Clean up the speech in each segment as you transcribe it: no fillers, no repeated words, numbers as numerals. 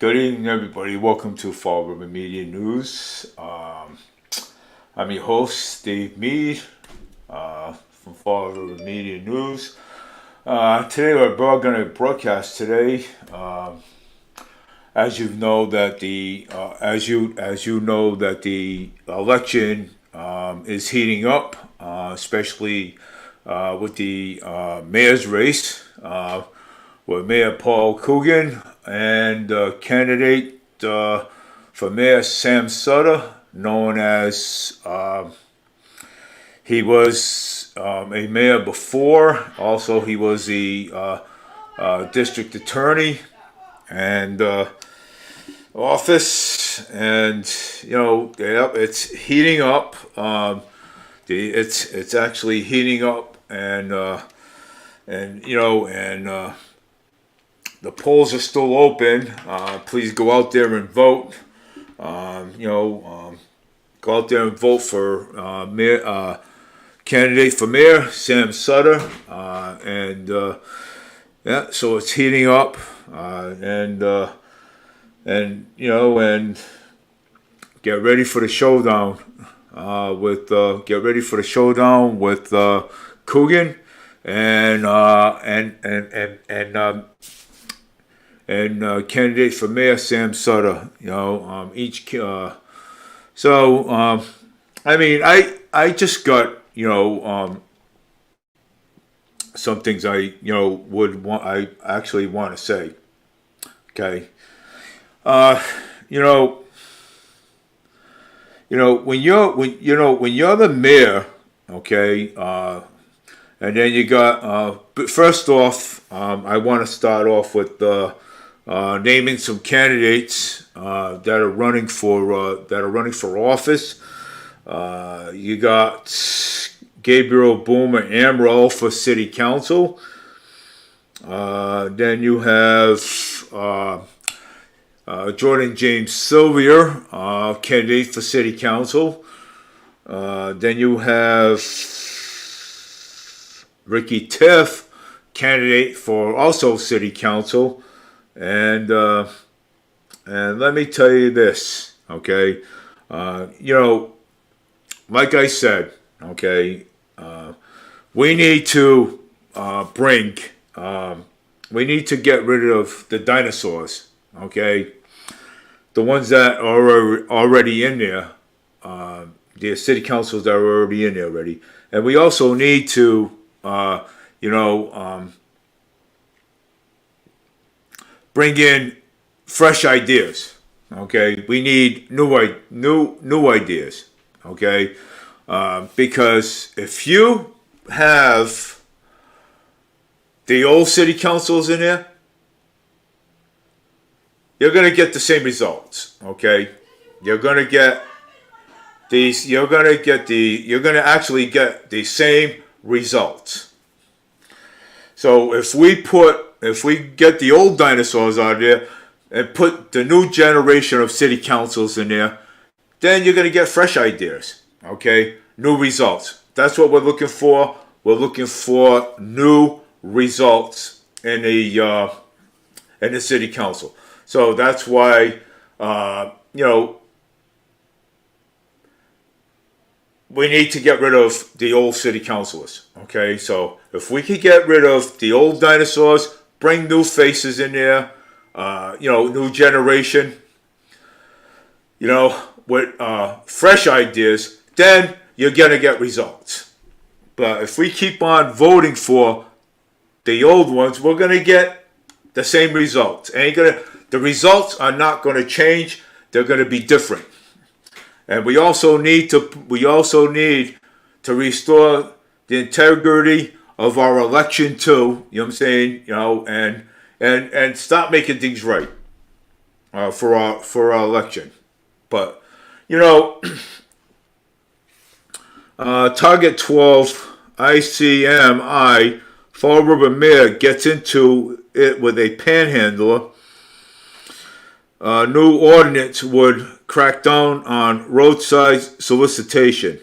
Good evening, everybody. Welcome to Fall River Media News. I'm your host, Steve Mead, from Fall River Media News. Today we're going to broadcast today. As you know that the election is heating up, especially with the mayor's race. With Mayor Paul Coogan and candidate for Mayor Sam Sutter, known as he was a mayor before. Also, he was the district attorney and office, and it's heating up. It's actually heating up, and the polls are still open. Please go out there and vote. Go out there and vote for mayor, candidate for mayor Sam Sutter. So it's heating up, and get ready for the showdown. With Coogan and candidate for mayor Sam Sutter. I just got some things I actually want to say. Okay. When you're the mayor, okay, and then you got but first off, I want to start off with naming some candidates that are running for office. You got Gabriel Boomer Amrell for city council. Then you have Jordan James Sylvia, candidate for city council. Then you have Ricky Tiff, candidate for also city council. And let me tell you this, okay? Like I said, okay, we need to we need to get rid of the dinosaurs, okay? The ones that are already in there, the city councils that are already in there already. And we also need to, bring in fresh ideas. Okay, we need new ideas. Okay, because if you have the old city councils in there, you're gonna get the same results. Okay, you're gonna actually get the same results. So if we get the old dinosaurs out there and put the new generation of city councils in there, then you're going to get fresh ideas, okay? New results. That's what we're looking for. We're looking for new results in the city council. So that's why, we need to get rid of the old city councilors, okay? So if we could get rid of the old dinosaurs, bring new faces in there, new generation, with fresh ideas, then you're going to get results. But if we keep on voting for the old ones, we're going to get the same results. The results are not going to change. They're going to be different. And we also need to restore the integrity of our election too. You know what I'm saying? And stop making things right for our election. But Target 12 ICMI Fall River Mayor gets into it with a panhandler. New ordinance would crack down on roadside solicitation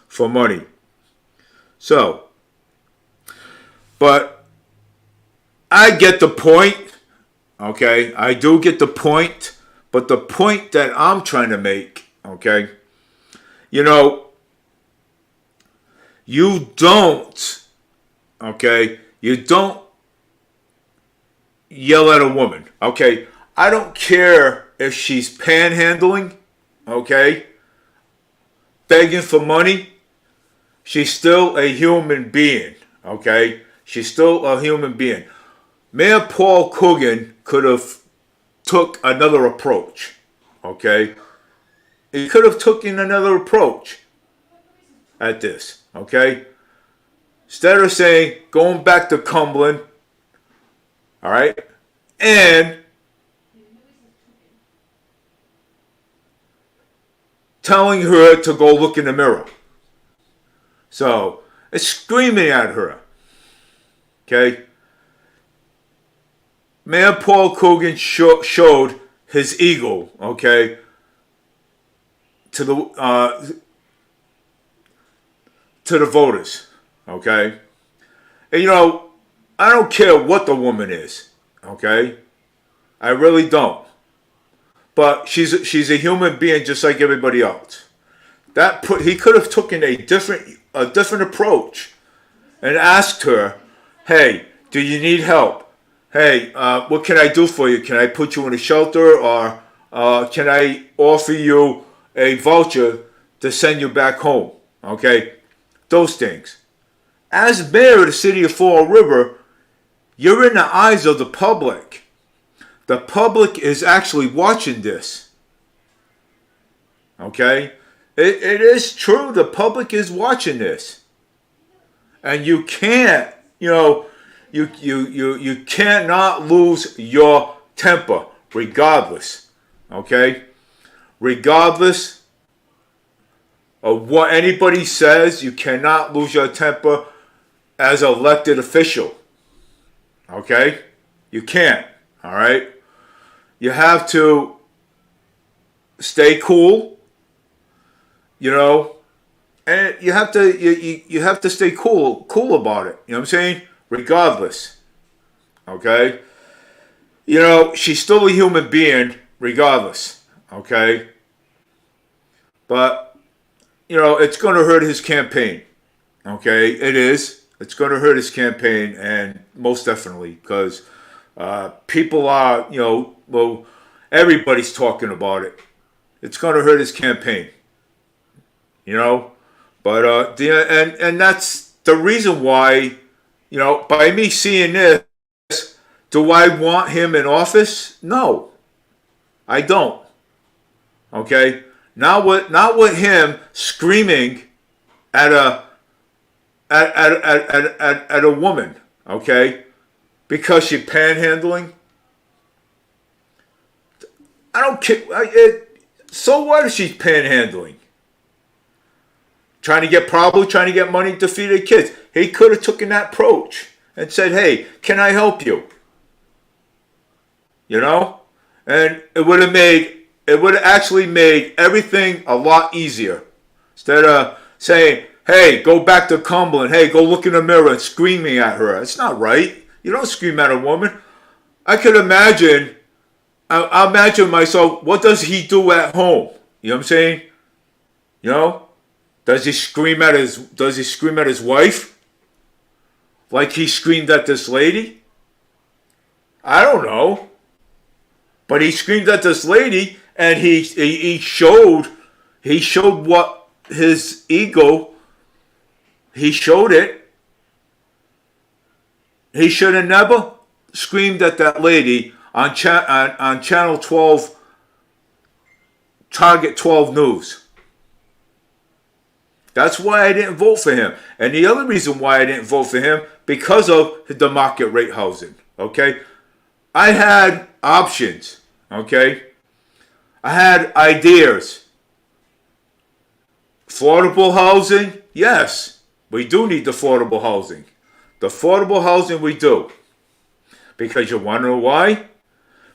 for money. So, but I get the point. Okay, I do get the point, but the point that I'm trying to make, okay, you know, you don't, okay, you don't yell at a woman, okay? I don't care if she's panhandling, okay, begging for money. She's still a human being, okay? She's still a human being. Mayor Paul Coogan could have took another approach, okay? He could have taken another approach at this, okay? Instead of saying, going back to Cumberland, all right, and telling her to go look in the mirror. So, it's screaming at her, okay? Mayor Paul Coogan showed his ego, okay, to the voters, okay? And you know, I don't care what the woman is, okay? I really don't. But she's a human being just like everybody else. He could have taken a different approach and asked her, "Hey, do you need help? Hey, what can I do for you? Can I put you in a shelter, or can I offer you a voucher to send you back home?" Okay, those things. As mayor of the city of Fall River, you're in the eyes of the public. The public is actually watching this. Okay, it is true. The public is watching this, and you can't, you know. You cannot lose your temper, regardless, okay? Regardless of what anybody says, you cannot lose your temper as an elected official, okay? You can't, all right? You have to stay cool, you know, and you have to stay cool about it. You know what I'm saying? Regardless, okay? You know, she's still a human being, regardless, okay? But, you know, it's going to hurt his campaign, okay? It is. It's going to hurt his campaign, and most definitely, because people are, you know, well, everybody's talking about it. It's going to hurt his campaign, you know? But, and that's the reason why. You know, by me seeing this, do I want him in office? No, I don't. Okay, not with him screaming at a woman. Okay, because she's panhandling. I don't care. So what if she's panhandling? Trying to get money to feed their kids. He could have taken that approach and said, "Hey, can I help you?" You know? And it would have actually made everything a lot easier. Instead of saying, "Hey, go back to Cumberland. Hey, go look in the mirror," and screaming at her. It's not right. You don't scream at a woman. I could imagine, I imagine myself, what does he do at home? You know what I'm saying? You know? Does he scream at his wife? Like he screamed at this lady? I don't know. But he screamed at this lady, and he showed what his ego, he showed it. He should have never screamed at that lady on Channel 12, Target 12 News. That's why I didn't vote for him. And the other reason why I didn't vote for him, because of the market rate housing. Okay? I had options. Okay? I had ideas. Affordable housing? Yes. We do need affordable housing. The affordable housing we do. Because you want to know why?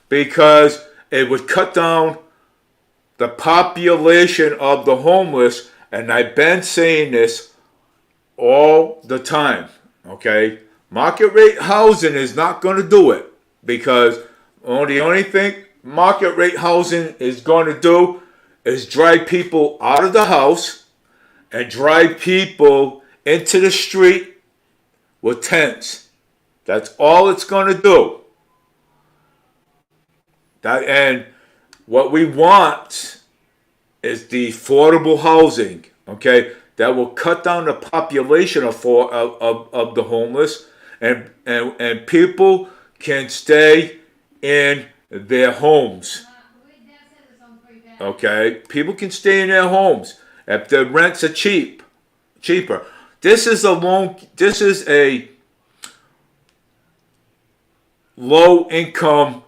Because it would cut down the population of the homeless. And I've been saying this all the time, okay? Market rate housing is not going to do it, because The only thing market rate housing is going to do is drive people out of the house and drive people into the street with tents. That's all it's going to do. And what we want is the affordable housing, okay, that will cut down the population of the homeless, and people can stay in their homes. Okay, people can stay in their homes if the rents are cheaper. This is a low income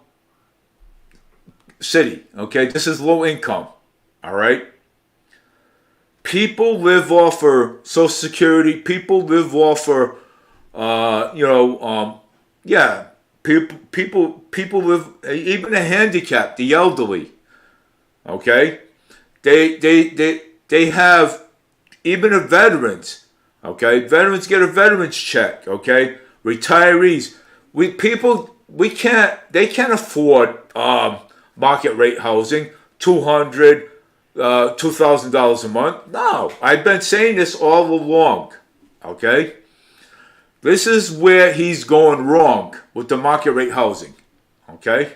city. Okay, this is low income. All right. People live off for Social Security. People live off for, People live, even the handicapped, the elderly. Okay, they have, even the veterans. Okay, veterans get a veterans check. Okay, retirees. They can't afford market rate housing, $2,000 a month. No, I've been saying this all along. Okay, this is where he's going wrong with the market rate housing. Okay,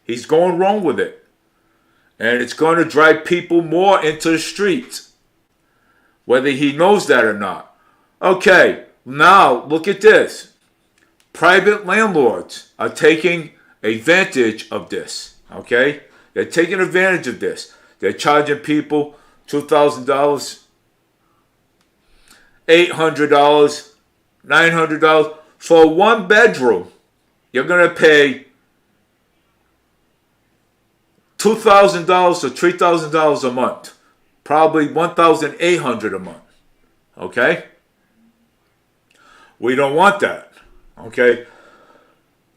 he's going wrong with it. And it's going to drive people more into the streets, whether he knows that or not. Okay, now look at this. Private landlords are taking advantage of this. Okay, they're taking advantage of this. They're charging people $2,000, $800, $900 for one bedroom. You're going to pay $2,000 to $3,000 a month, probably $1,800 a month. Okay, we don't want that. Okay,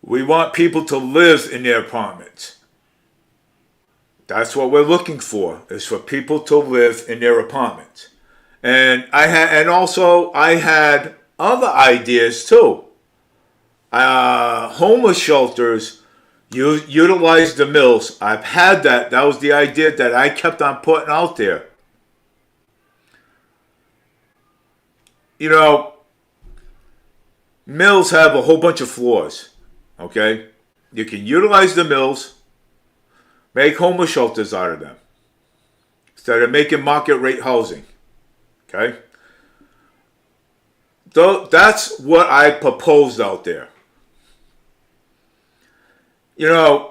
we want people to live in their apartments. That's what we're looking for, is for people to live in their apartments. And I had other ideas too. Homeless shelters utilize the mills. I've had that. That was the idea that I kept on putting out there. Mills have a whole bunch of flaws. Okay, you can utilize the mills, make homeless shelters out of them, instead of making market rate housing. Okay, so that's what I proposed out there. I'm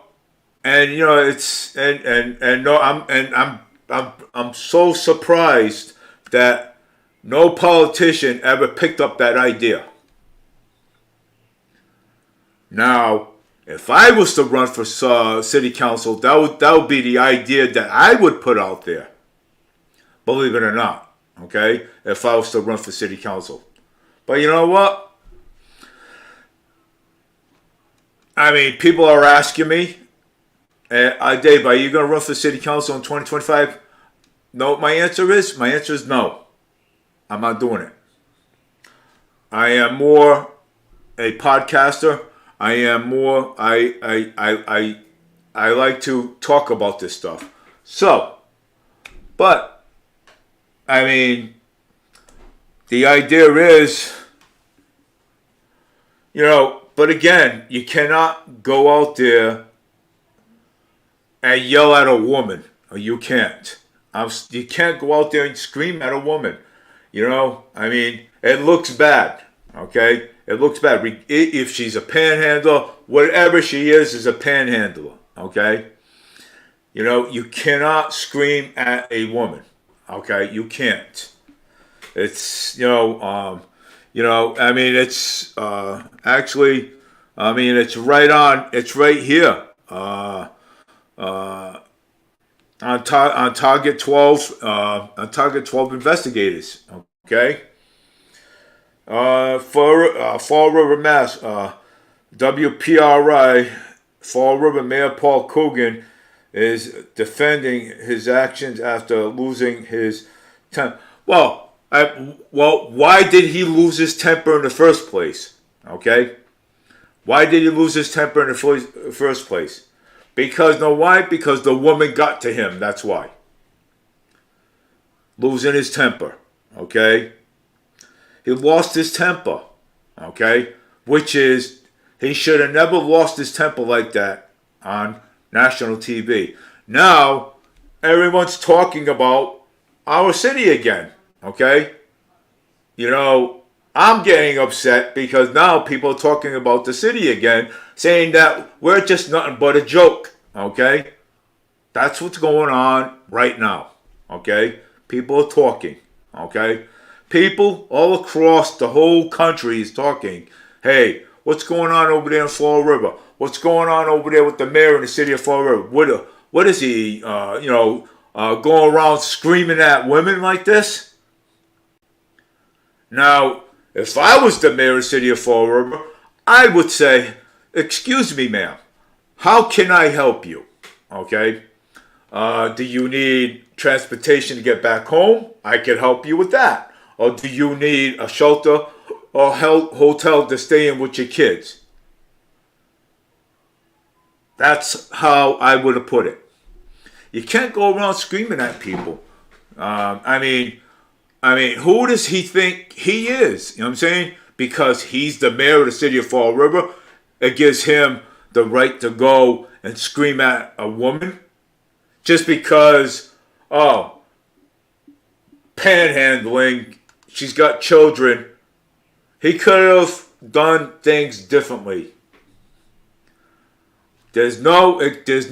so surprised that no politician ever picked up that idea. Now, if I was to run for city council, that would be the idea that I would put out there. Believe it or not, okay? If I was to run for city council, but you know what? I mean, people are asking me, Dave, are you going to run for city council in 2025? No, my answer is no. I'm not doing it. I am more a podcaster. I like to talk about this stuff. So, but, I mean, the idea is, but again, you cannot go out there and yell at a woman. Or you can't. You can't go out there and scream at a woman. I mean, it looks bad. Okay? It looks bad. If she's a panhandler, whatever she is a panhandler. Okay? You cannot scream at a woman. Okay? You can't. It's, I mean, it's actually, I mean, it's right here. On Target 12, on Target 12 investigators. Okay? Fall River, Mass. WPRI, Fall River Mayor Paul Coogan is defending his actions after losing his temper. Well, why did he lose his temper in the first place? Okay? Why did he lose his temper in the first place? Because, know why? Because the woman got to him. That's why. Losing his temper. Okay? He lost his temper. Okay? Which is, he should have never lost his temper like that on national TV. Now, everyone's talking about our city again. Okay? You know, I'm getting upset because now people are talking about the city again, saying that we're just nothing but a joke. Okay? That's what's going on right now. Okay? People are talking. Okay? People all across the whole country is talking. Hey, what's going on over there in Fall River? What's going on over there with the mayor in the city of Fall River? What is he, going around screaming at women like this? Now, if I was the mayor of the city of Fall River, I would say, excuse me, ma'am, how can I help you? Okay? Do you need transportation to get back home? I can help you with that. Or do you need a shelter or hotel to stay in with your kids? That's how I would have put it. You can't go around screaming at people. I mean, who does he think he is? You know what I'm saying? Because he's the mayor of the city of Fall River, it gives him the right to go and scream at a woman just because, panhandling, she's got children. He could have done things differently. There's no excuse.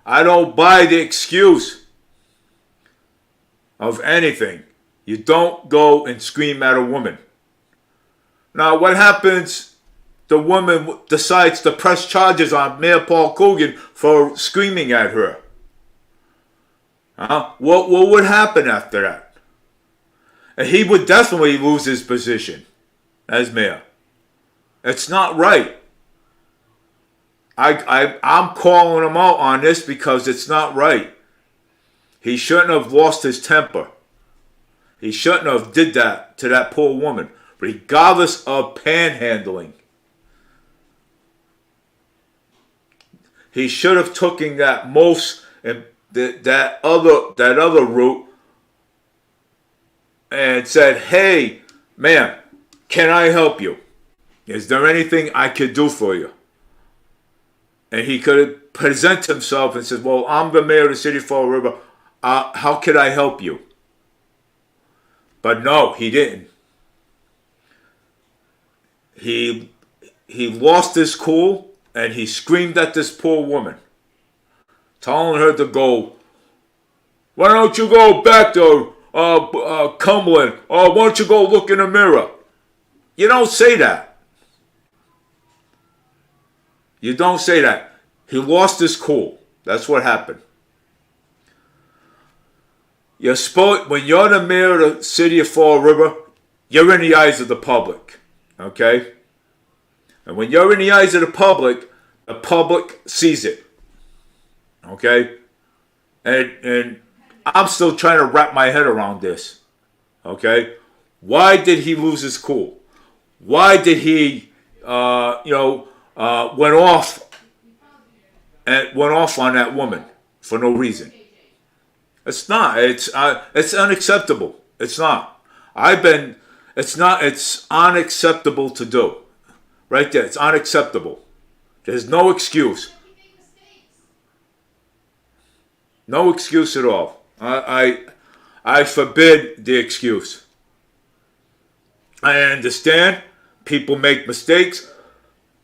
I don't buy the excuse of anything. You don't go and scream at a woman. Now, what happens? The woman decides to press charges on Mayor Paul Coogan for screaming at her. What would happen after that? And he would definitely lose his position as mayor. It's not right. I'm calling him out on this because it's not right. He shouldn't have lost his temper. He shouldn't have did that to that poor woman, regardless of panhandling. He should have taken that that other route and said, "Hey, ma'am, can I help you? Is there anything I could do for you?" And he could present himself and said, "Well, I'm the mayor of the city of Fall River. How could I help you?" But no, he didn't. He lost his cool and he screamed at this poor woman, telling her to go. "Why don't you go back to Cumberland? Or why don't you go look in the mirror?" You don't say that. You don't say that. He lost his cool. That's what happened. When you're the mayor of the city of Fall River, you're in the eyes of the public. Okay? And when you're in the eyes of the public sees it. Okay? And I'm still trying to wrap my head around this. Okay? Why did he lose his cool? Why did he, went off on that woman for no reason? It's not. It's unacceptable. It's not. It's unacceptable to do. Right there. It's unacceptable. There's no excuse. No excuse at all. I forbid the excuse. I understand people make mistakes.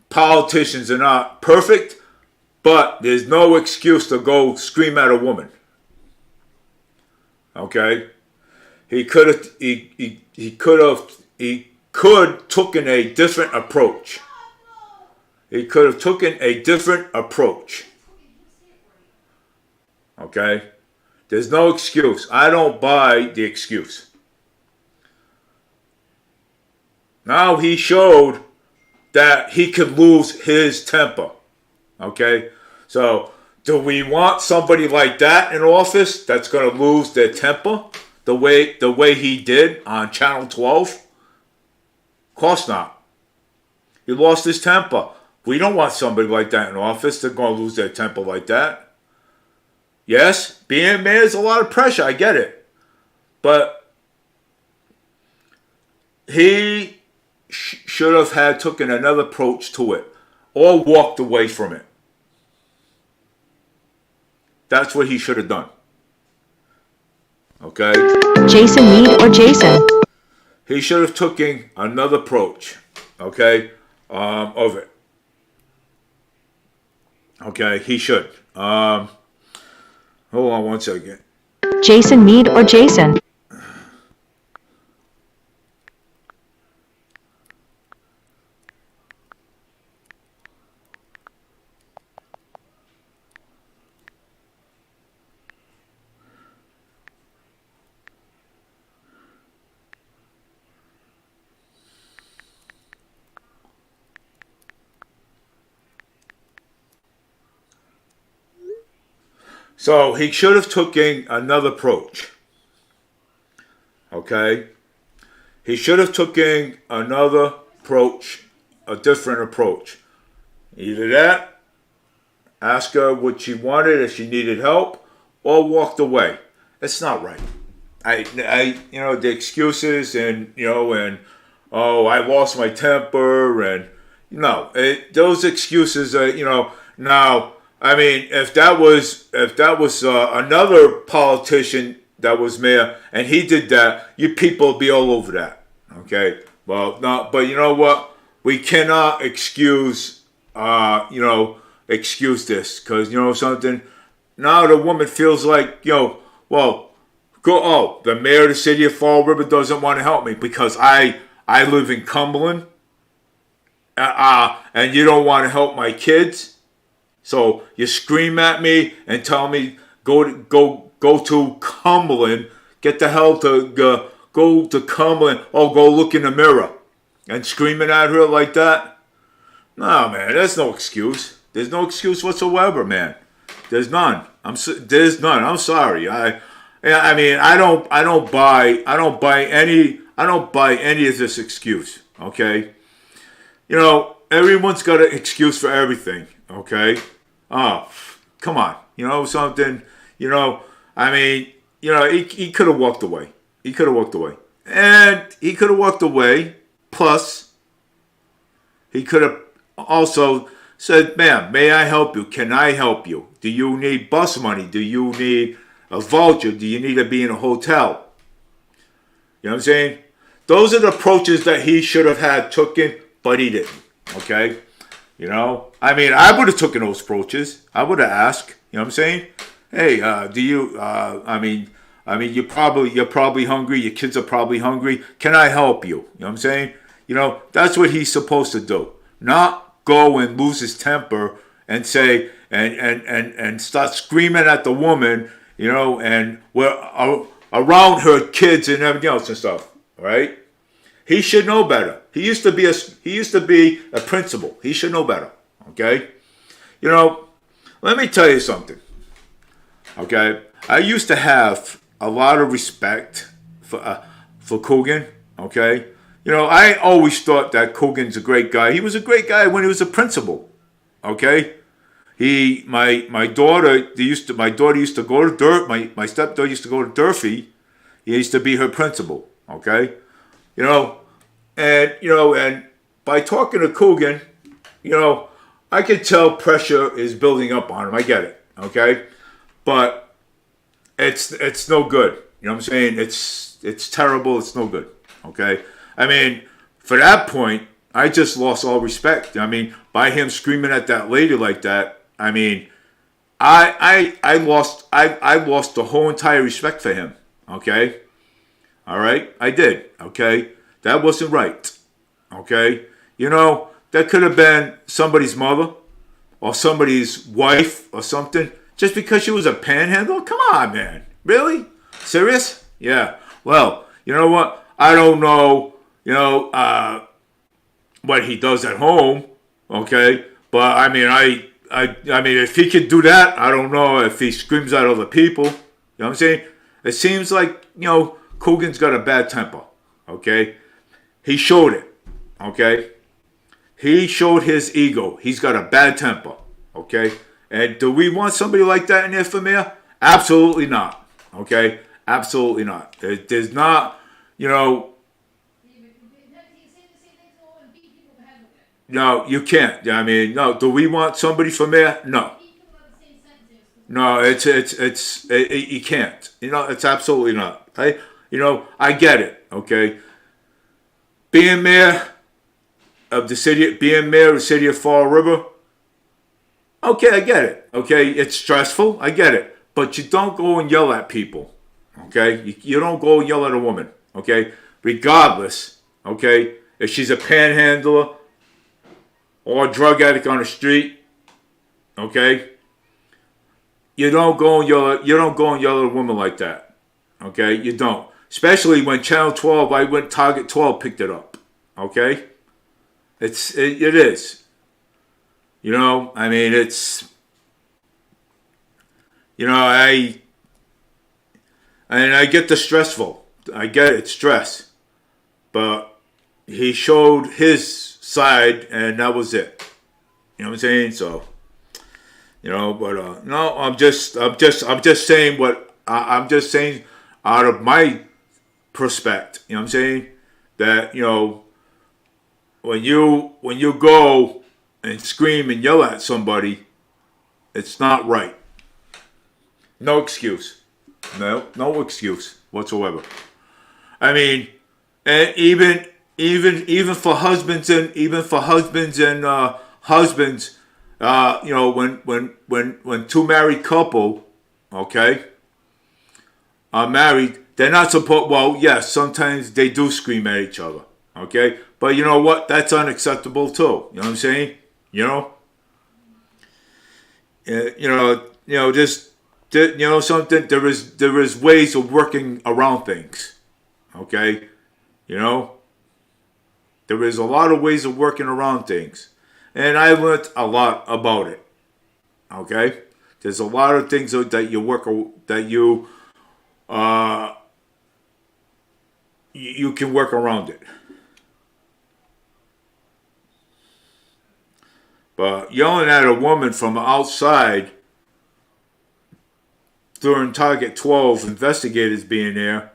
Politicians are not perfect, but there's no excuse to go scream at a woman. Okay? He could taken a different approach. He could have taken a different approach. Okay? There's no excuse. I don't buy the excuse. Now he showed that he could lose his temper. Okay? So, do we want somebody like that in office that's going to lose their temper the way he did on Channel 12? course not. He lost his temper. We don't want somebody like that in office. They're going to lose their temper like that. Yes, being mayor is a lot of pressure. I get it. But he should have had taken another approach to it or walked away from it. That's what he should have done. Okay? Jason Mead or Jason? He should have taken another approach. Okay? Of it. Okay? He should. Hold on one second. Jason Mead or Jason? So he should have taken another approach. Okay? He should have taken another approach, a different approach. Either that, ask her what she wanted, if she needed help, or walked away. It's not right. The excuses and oh, I lost my temper and those excuses are, now. I mean, if that was another politician that was mayor and he did that, you people would be all over that. Okay, well, no, but you know what? We cannot excuse this because something. Now the woman feels like the mayor of the city of Fall River doesn't want to help me because I live in Cumberland, and you don't want to help my kids. So you scream at me and tell me go to Cumberland, get the hell to go to Cumberland. Oh, go look in the mirror, and screaming at her like that. No, man, there's no excuse. There's no excuse whatsoever, man. There's none. There's none. I'm sorry. I don't buy any of this excuse. Okay, everyone's got an excuse for everything. Okay. Oh, come on. Something, he could have walked away. He could have walked away. And he could have walked away. Plus, he could have also said, ma'am, may I help you? Can I help you? Do you need bus money? Do you need a voucher? Do you need to be in a hotel? You know what I'm saying? Those are the approaches that he should have had taken, but he didn't. Okay? I would have taken those approaches. I would have asked, you know what I'm saying? Hey, do you, you're probably hungry. Your kids are probably hungry. Can I help you? You know what I'm saying? That's what he's supposed to do. Not go and lose his temper and say, and start screaming at the woman, and we're around her kids and everything else and stuff, right? He should know better. He used to be a principal. He should know better. Okay? Let me tell you something. Okay? I used to have a lot of respect for Coogan. Okay? I always thought that Coogan's a great guy. He was a great guy when he was a principal. Okay? My daughter used to go to my stepdaughter used to go to Durfee. He used to be her principal. Okay? And by talking to Coogan, I could tell pressure is building up on him. I get it, okay? But it's no good. You know what I'm saying? It's terrible. It's no good, okay? For that point, I just lost all respect. By him screaming at that lady like that, I lost the whole entire respect for him, okay? All right? I did, okay? That wasn't right, okay? That could have been somebody's mother or somebody's wife or something. Just because she was a panhandle? Come on, man. Really? Serious? Yeah. Well, you know what? I don't know, what he does at home, okay? But, if he could do that, I don't know if he screams at other people. You know what I'm saying? It seems like, Coogan's got a bad temper, okay? He showed it. Okay? He showed his ego. He's got a bad temper. Okay? And do we want somebody like that in there for mayor? Absolutely not. Okay? Absolutely not. There's not, you know, no, you can't. I mean, no. Do we want somebody for mayor? No. No, you can't. You know, it's absolutely not. I get it. Okay, being mayor of the city, being mayor of the city of Fall River. Okay, I get it. Okay, it's stressful. I get it, but you don't go and yell at people. Okay, you don't go and yell at a woman. Okay, regardless. Okay, if she's a panhandler or a drug addict on the street. Okay. You don't go and yell at a woman like that. Okay? You don't. Especially when Channel 12, I went Target 12 picked it up. Okay? It is. You know, I mean it's I get the stressful. I get it, stress. But he showed his side and that was it. You know what I'm saying? So but no, I'm just saying I'm just saying out of my perspective. You know what I'm saying? That when you go and scream and yell at somebody, it's not right. No excuse. No excuse whatsoever. I mean, and even for husbands and husbands. When two married couple, okay, are married, they're not supposed. Well, yes, sometimes they do scream at each other, okay. But you know what? That's unacceptable too. You know what I'm saying? Something. There is ways of working around things, okay. There is a lot of ways of working around things. And I learned a lot about it. Okay, there's a lot of things that you can work around it. But yelling at a woman from outside during Target 12 investigators being there,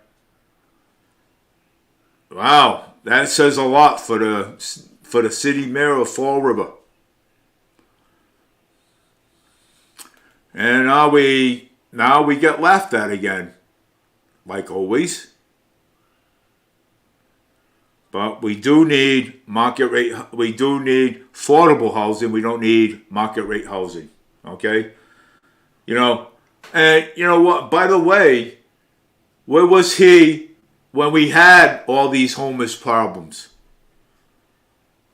wow, that says a lot for the city mayor of Fall River. And now we get laughed at again, like always. But we do need market rate. We do need affordable housing. We don't need market rate housing. Okay, and you know what? By the way, where was he when we had all these homeless problems?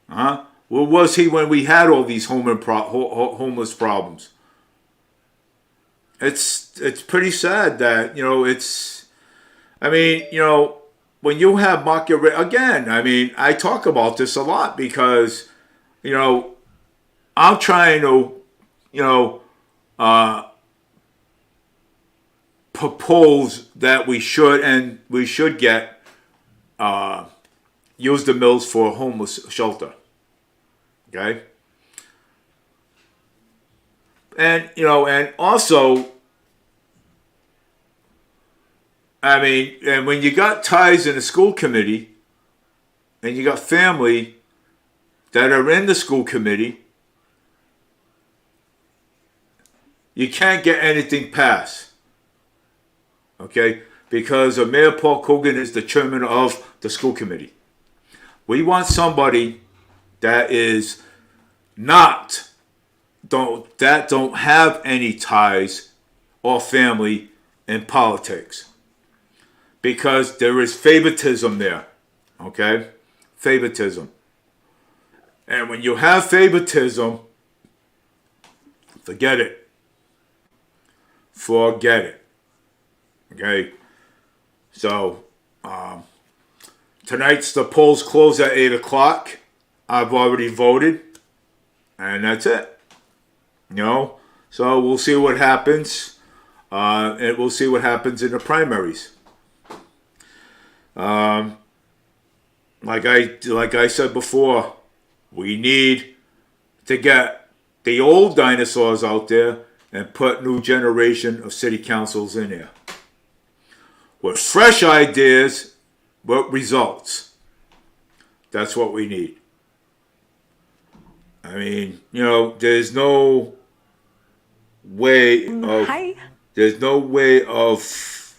Huh? Where was he when we had all these homeless problems? It's pretty sad that it's. I mean, when you have market rate again. I mean, I talk about this a lot because I'm trying to propose that we should get use the mills for a homeless shelter. Okay. And and also, I mean, and when you got ties in the school committee, and you got family that are in the school committee, you can't get anything passed. Okay, because Mayor Paul Cogan is the chairman of the school committee. We want somebody that is don't have any ties or family in politics, because there is favoritism there. Okay, favoritism, and when you have favoritism, forget it. Okay, so tonight's the polls close at 8:00. I've already voted, and that's it. So we'll see what happens, and we'll see what happens in the primaries. like I said before, we need to get the old dinosaurs out there and put new generation of city councils in there with fresh ideas, but results. That's what we need. I mean, there's no way of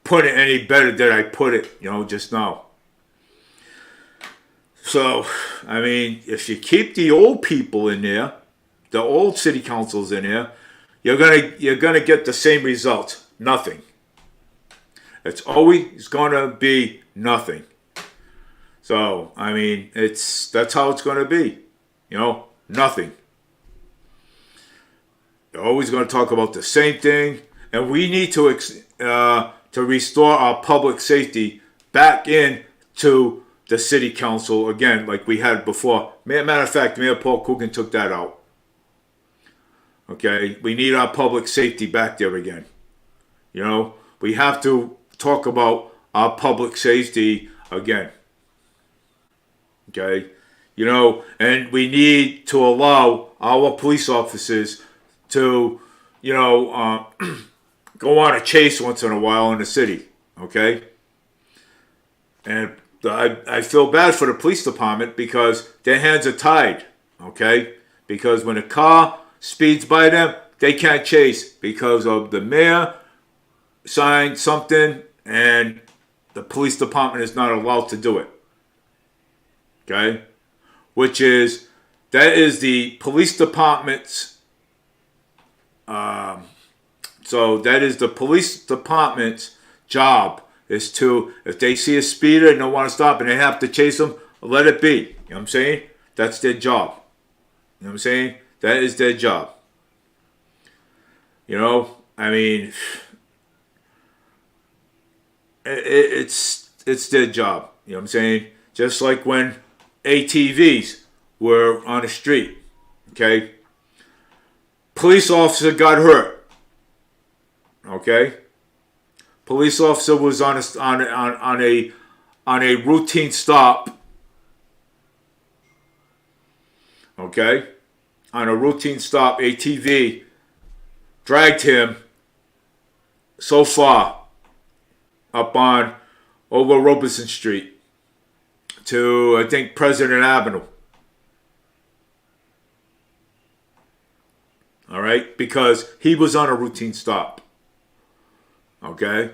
putting it any better than I put it, just now. So, I mean, if you keep the old people in there, the old city councils in there, you're gonna get the same results. Nothing. It's always gonna be nothing. So, I mean, that's how it's gonna be. Nothing. They're always gonna talk about the same thing, and we need to restore our public safety back into the city council again, like we had before. Matter of fact, Mayor Paul Coogan took that out. Okay, we need our public safety back there again. We have to talk about our public safety again. Okay, and we need to allow our police officers to, go on a chase once in a while in the city. Okay, and I feel bad for the police department because their hands are tied, okay? Because when a car speeds by them, they can't chase because of the mayor signed something and the police department is not allowed to do it, okay? That is the police department's, that is the police department's job is to, if they see a speeder and don't want to stop and they have to chase them, let it be. You know what I'm saying? That's their job. You know what I'm saying? That is their job. I mean, it's their job. You know what I'm saying? Just like when ATVs were on the street, okay? Police officer got hurt, okay? Police officer was on a routine stop. Okay? On a routine stop, ATV dragged him so far up on over Robeson Street to, I think, President Avenue. All right? Because he was on a routine stop. Okay?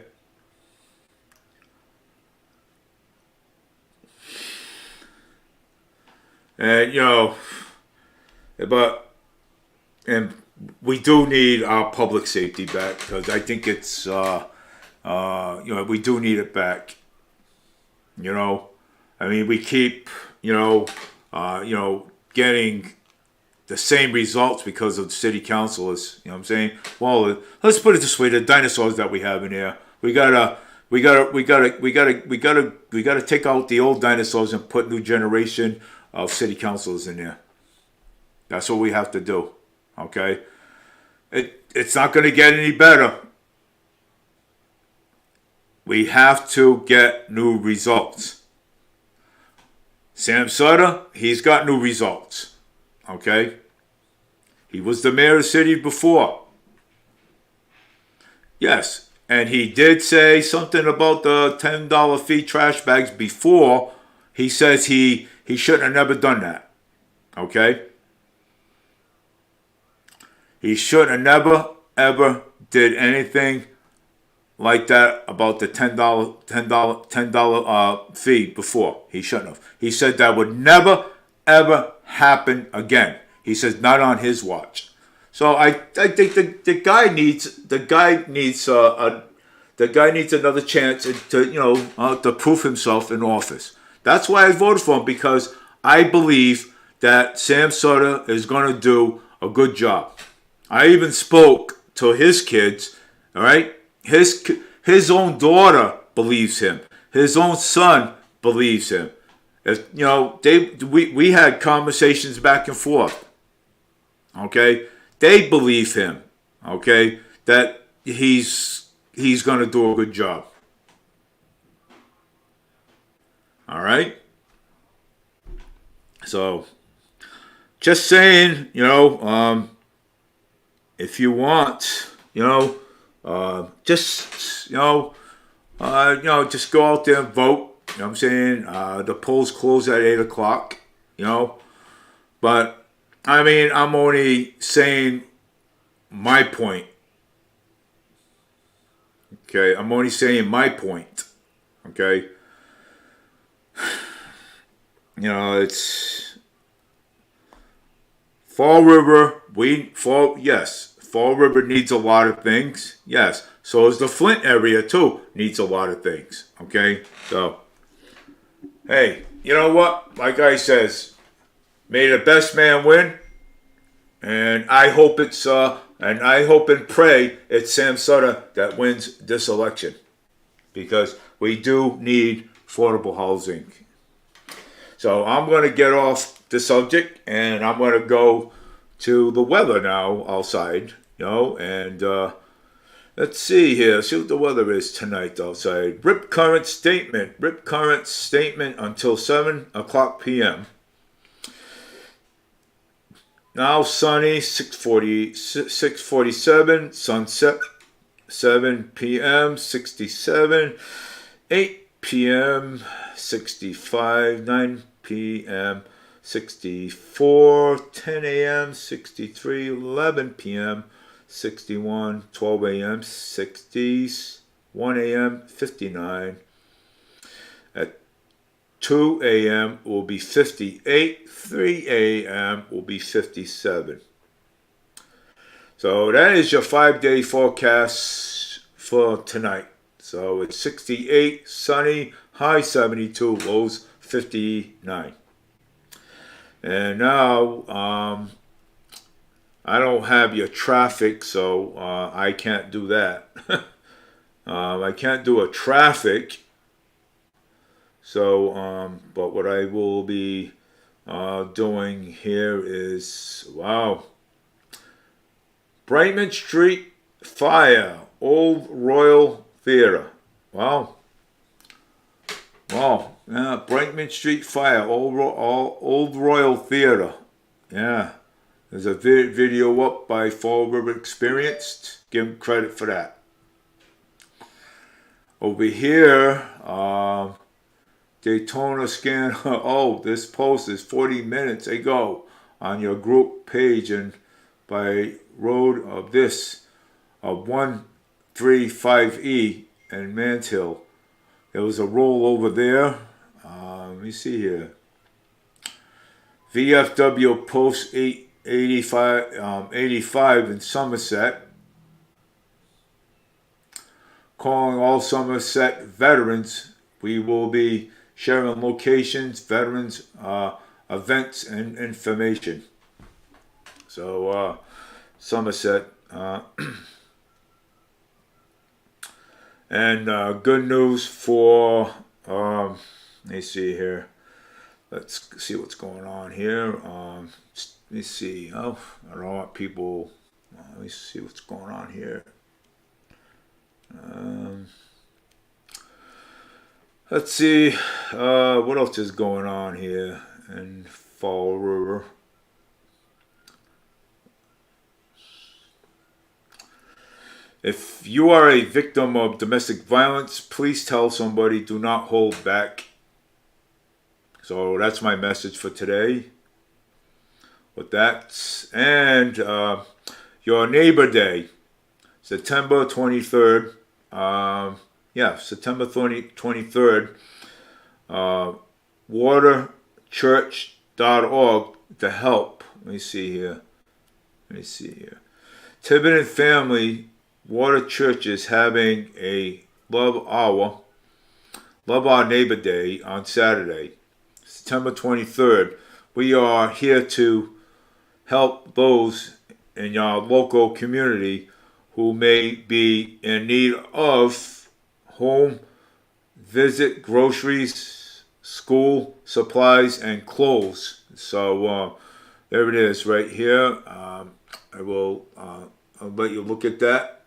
And, and we do need our public safety back because I think it's, we do need it back. I mean, we keep, getting the same results because of the city councilors. You know what I'm saying? Well, let's put it this way: the dinosaurs that we have in here, we gotta take out the old dinosaurs and put new generation of city councilors in there. That's what we have to do. Okay? It's not going to get any better. We have to get new results. Sam Sutter, he's got new results. Okay? He was the mayor of the city before. Yes, and he did say something about the $10 fee trash bags before. He says he shouldn't have never done that. Okay? He should have never, ever did anything like that about the $10 fee before. He shouldn't have. He said that would never, ever happen again. He says not on his watch. So I think the guy needs another chance to prove himself in office. That's why I voted for him, because I believe that Sam Sutter is going to do a good job. I even spoke to his kids. All right, his own daughter believes him. His own son believes him. We had conversations back and forth. Okay, they believe him. Okay, that he's going to do a good job. All right. So, just saying, if you want, just just go out there and vote. You know what I'm saying? The polls close at 8 o'clock. But I mean, I'm only saying my point. Okay, I'm only saying my point. Okay, it's Fall River. Fall River needs a lot of things. Yes, so does the Flint area too. Needs a lot of things. Okay, so hey, you know what? My guy says, may the best man win. And I hope and pray it's Sam Sutter that wins this election, because we do need affordable housing. So I'm going to get off the subject and I'm going to go to the weather now outside, and let's see here. See what the weather is tonight outside. Rip current statement until 7 o'clock p.m. Now sunny, 6:47, sunset, 7 p.m., 67, 8 p.m., 65, 9 p.m., 64, 10 a.m., 63, 11 p.m., 61, 12 a.m., 60s, 1 a.m., 59. At 2 a.m. will be 58, 3 a.m. will be 57. So that is your 5-day forecast for tonight. So it's 68, sunny, high 72, lows 59. And now I don't have your traffic, so I can't do that. I can't do a traffic. So, but what I will be doing here is, wow. Brightman Street fire, Old Royal Theater. Wow. Yeah, Brightman Street fire, Old Royal Theater. Yeah. There's a video up by Fall River Experienced. Give them credit for that. Over here, Daytona scan. Oh, this post is 40 minutes ago on your group page, and by road of this of 135E and Manshill. There was a rollover there. Let me see here. VFW post 85 in Somerset. Calling all Somerset veterans. We will be sharing locations, veterans, events, and information. So, Somerset. And good news for, let me see here. Let's see what's going on here. Let me see. Oh, I don't want people. Let me see what's going on here. Let's see. What else is going on here in Fall River? If you are a victim of domestic violence, please tell somebody. Do not hold back. So that's my message for today. With that, and your Neighbor Day, September 23rd. September 23rd. Waterchurch.org to help. Let me see here. Tiverton Family Water Church is having a Love Our Neighbor Day on Saturday, September 23rd. We are here to help those in your local community who may be in need of home, visit, groceries, school supplies, and clothes. So there it is right here. I'll let you look at that.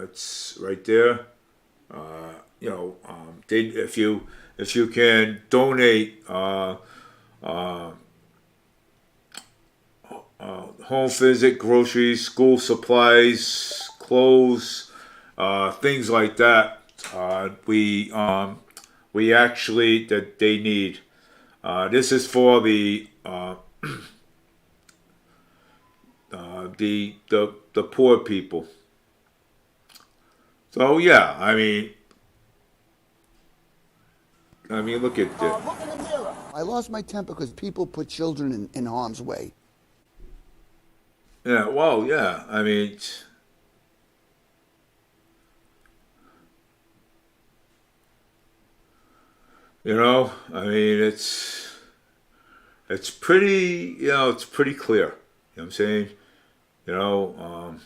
It's right there. if you can donate home visit, groceries, school supplies, clothes, things like that. We actually that they need. This is for the poor people. So yeah, I mean, look at this. Look in the mirror. I lost my temper because people put children in harm's way. Yeah, well, yeah. I mean, it's pretty, it's pretty clear. You know what I'm saying? You know,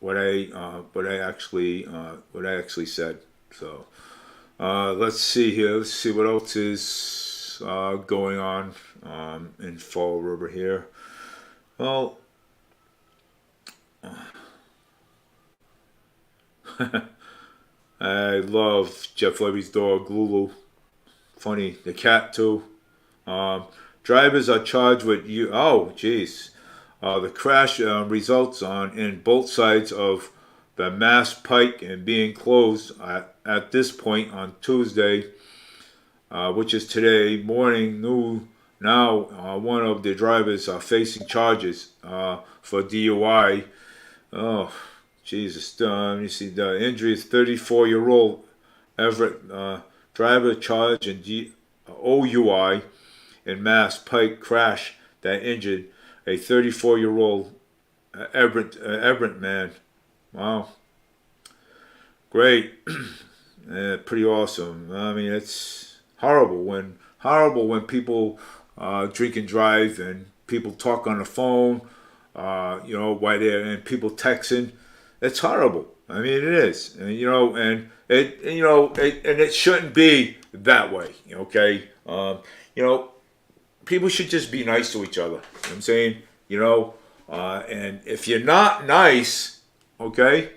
what I actually said. So let's see here. Let's see what else is going on in Fall River here. Well, I love Jeff Levy's dog Lulu. Funny, the cat too. Drivers are charged with you. Oh, jeez. The crash results in both sides of the Mass Pike and being closed at this point on Tuesday, which is today morning. Now one of the drivers are facing charges for DUI. Oh, Jesus. Let me see. The injury is 34-year-old Everett driver charged in OUI in Mass Pike crash that injured a 34-year-old Everett man. Wow. Great. Pretty awesome. I mean, it's horrible when people drink and drive and people talk on the phone, while they're and people texting. It's horrible. I mean, it is. And it shouldn't be that way. Okay. People should just be nice to each other. You know what I'm saying? And if you're not nice, okay,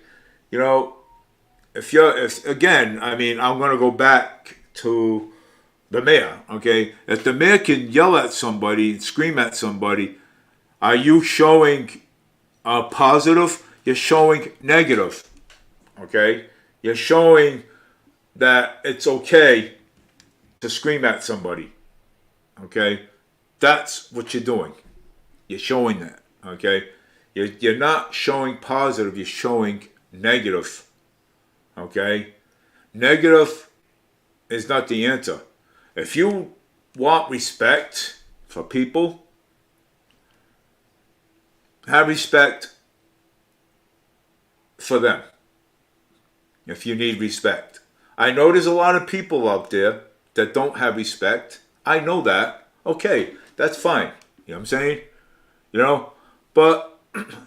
if again, I mean, I'm going to go back to the mayor, okay? If the mayor can yell at somebody and scream at somebody, are you showing positive? You're showing negative, okay? You're showing that it's okay to scream at somebody, okay? That's what you're doing. You're showing that, okay? You're not showing positive, you're showing negative, okay? Negative is not the answer. If you want respect for people, have respect for them. If you need respect. I know there's a lot of people out there that don't have respect. I know that. Okay, that's fine. You know what I'm saying? But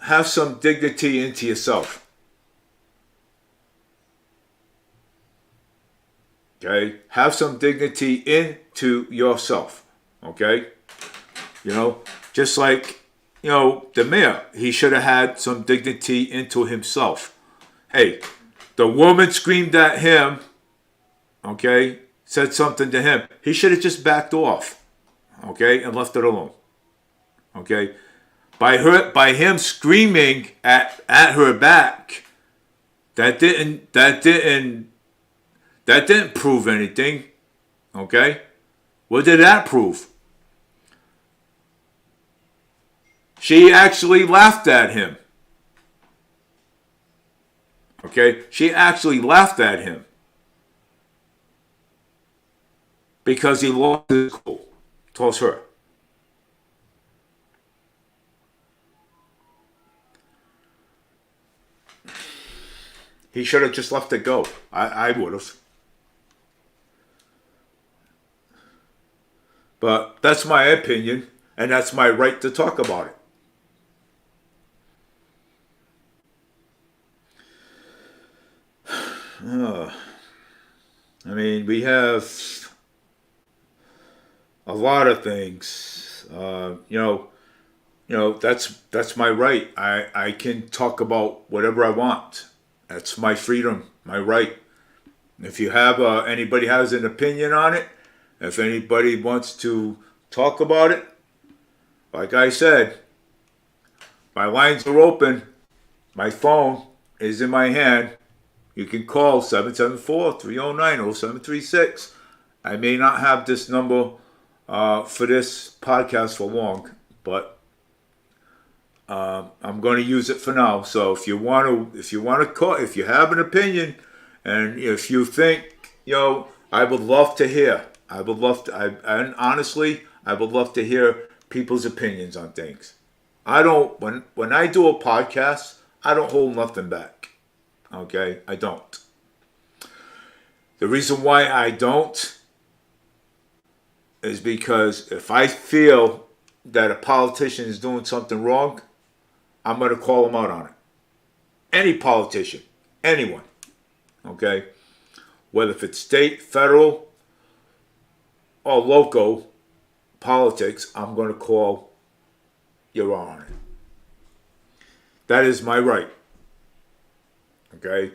have some dignity into yourself. Okay? Have some dignity into yourself. Okay? Just like, the mayor, he should have had some dignity into himself. Hey, the woman screamed at him, okay, said something to him. He should have just backed off, okay, and left it alone. Okay? By him screaming at her back, that didn't prove anything. Okay? What did that prove? She actually laughed at him. Okay? She actually laughed at him. Because he lost his cool. Told her. He should have just left it go. I would have. But that's my opinion, and that's my right to talk about it. I mean, we have a lot of things. That's my right. I can talk about whatever I want. That's my freedom, my right. If you have anybody has an opinion on it, if anybody wants to talk about it, like I said, my lines are open. My phone is in my hand. You can call 774-309-0736. I may not have this number for this podcast for long, but I'm going to use it for now. So if you want to call, if you have an opinion, and if you think, I would love to hear. And honestly, I would love to hear people's opinions on things. I don't, when I do a podcast, I don't hold nothing back. Okay? I don't. The reason why I don't is because if I feel that a politician is doing something wrong, I'm going to call him out on it. Any politician, anyone. Okay? Whether if it's state, federal, or local politics, I'm going to call you on it. That is my right. Okay?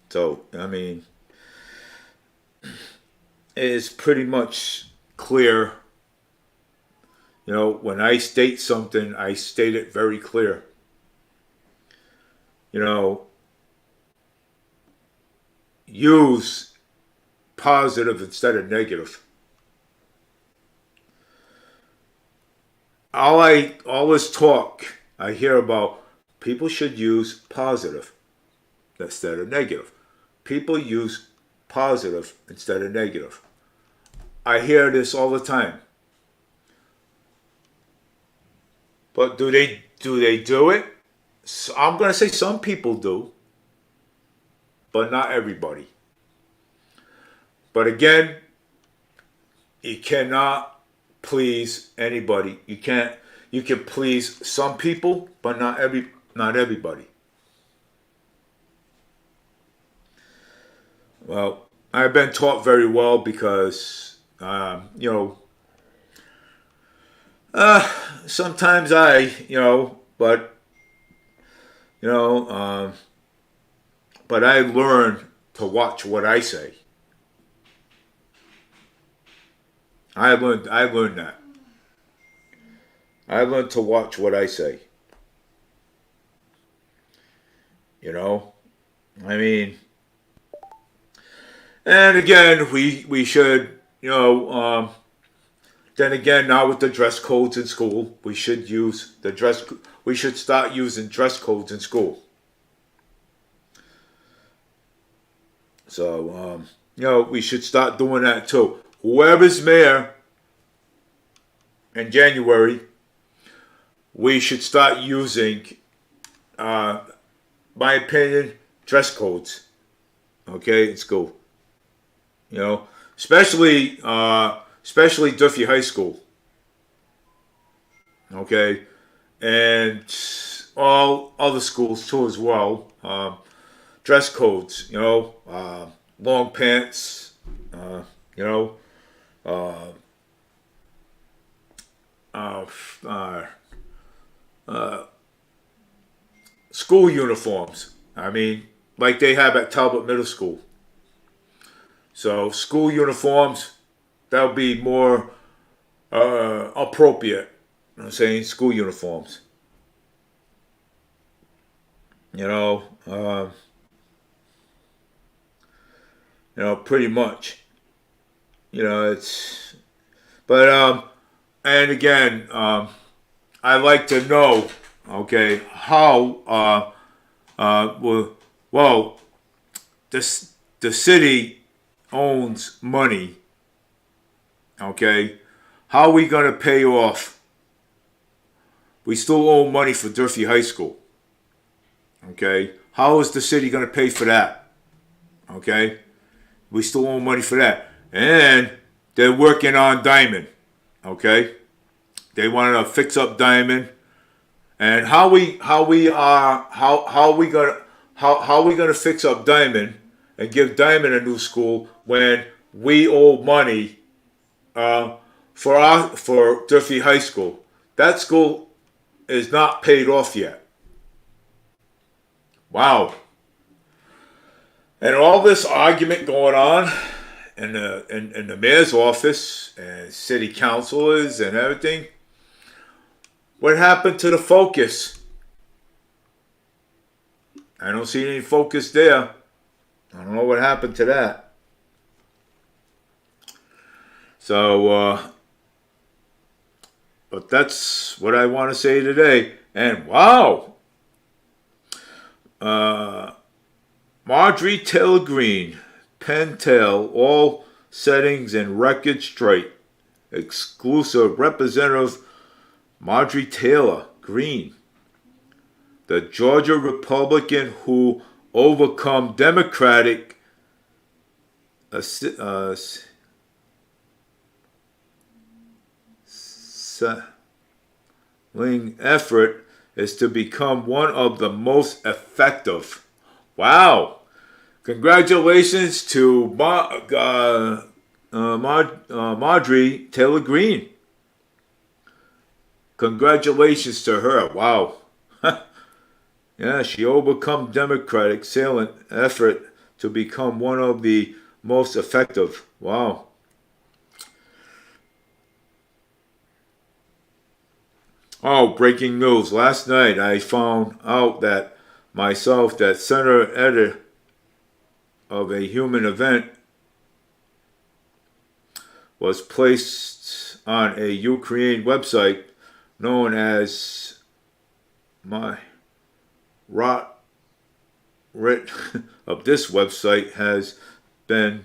So, I mean, it is pretty much clear. When I state something, I state it very clear. Use positive instead of negative. All this talk I hear about, people should use positive instead of negative. People use positive instead of negative. I hear this all the time. But do they do it? I'm going to say some people do, but not everybody. But again, you cannot please anybody. You can please some people, but not everybody. Well, I've been taught very well because sometimes but I learn to watch what I say. I learned that. I learned to watch what I say. I mean, and again, we should, then again, now with the dress codes in school, we should start using dress codes in school. So, we should start doing that too. Whoever's mayor in January, we should start using, my opinion, dress codes. Okay, in school. Especially Duffy High School. Okay, and all other schools too as well. Dress codes, long pants, school uniforms. I mean, like they have at Talbot Middle School. So school uniforms, that'll be more appropriate. I'm saying school uniforms. Pretty much. It's, but and again, I like to know, okay, how well the city owns money. Okay, how are we gonna pay off? We still owe money for Durfee High School. Okay, how is the city gonna pay for that? Okay, we still owe money for that, and they're working on Diamond. Okay, they want to fix up Diamond, and how we gonna fix up Diamond and give Diamond a new school when we owe money for Durfee High School? That school is not paid off yet. Wow. And all this argument going on in the mayor's office and city councilors and everything. What happened to the focus? I don't see any focus there. I don't know what happened to that. So, but that's what I want to say today. And wow, Marjorie Taylor Greene, Pentel, all settings and records straight. Exclusive Representative Marjorie Taylor Greene, the Georgia Republican who overcome Democratic effort is to become one of the most effective. Wow. Congratulations to Marjorie Taylor Greene. Congratulations to her. Wow. Yeah, she overcome Democratic silent effort to become one of the most effective. Wow. Oh, breaking news. Last night I found out that center editor of a human event was placed on a Ukraine website known as my writ of this website has been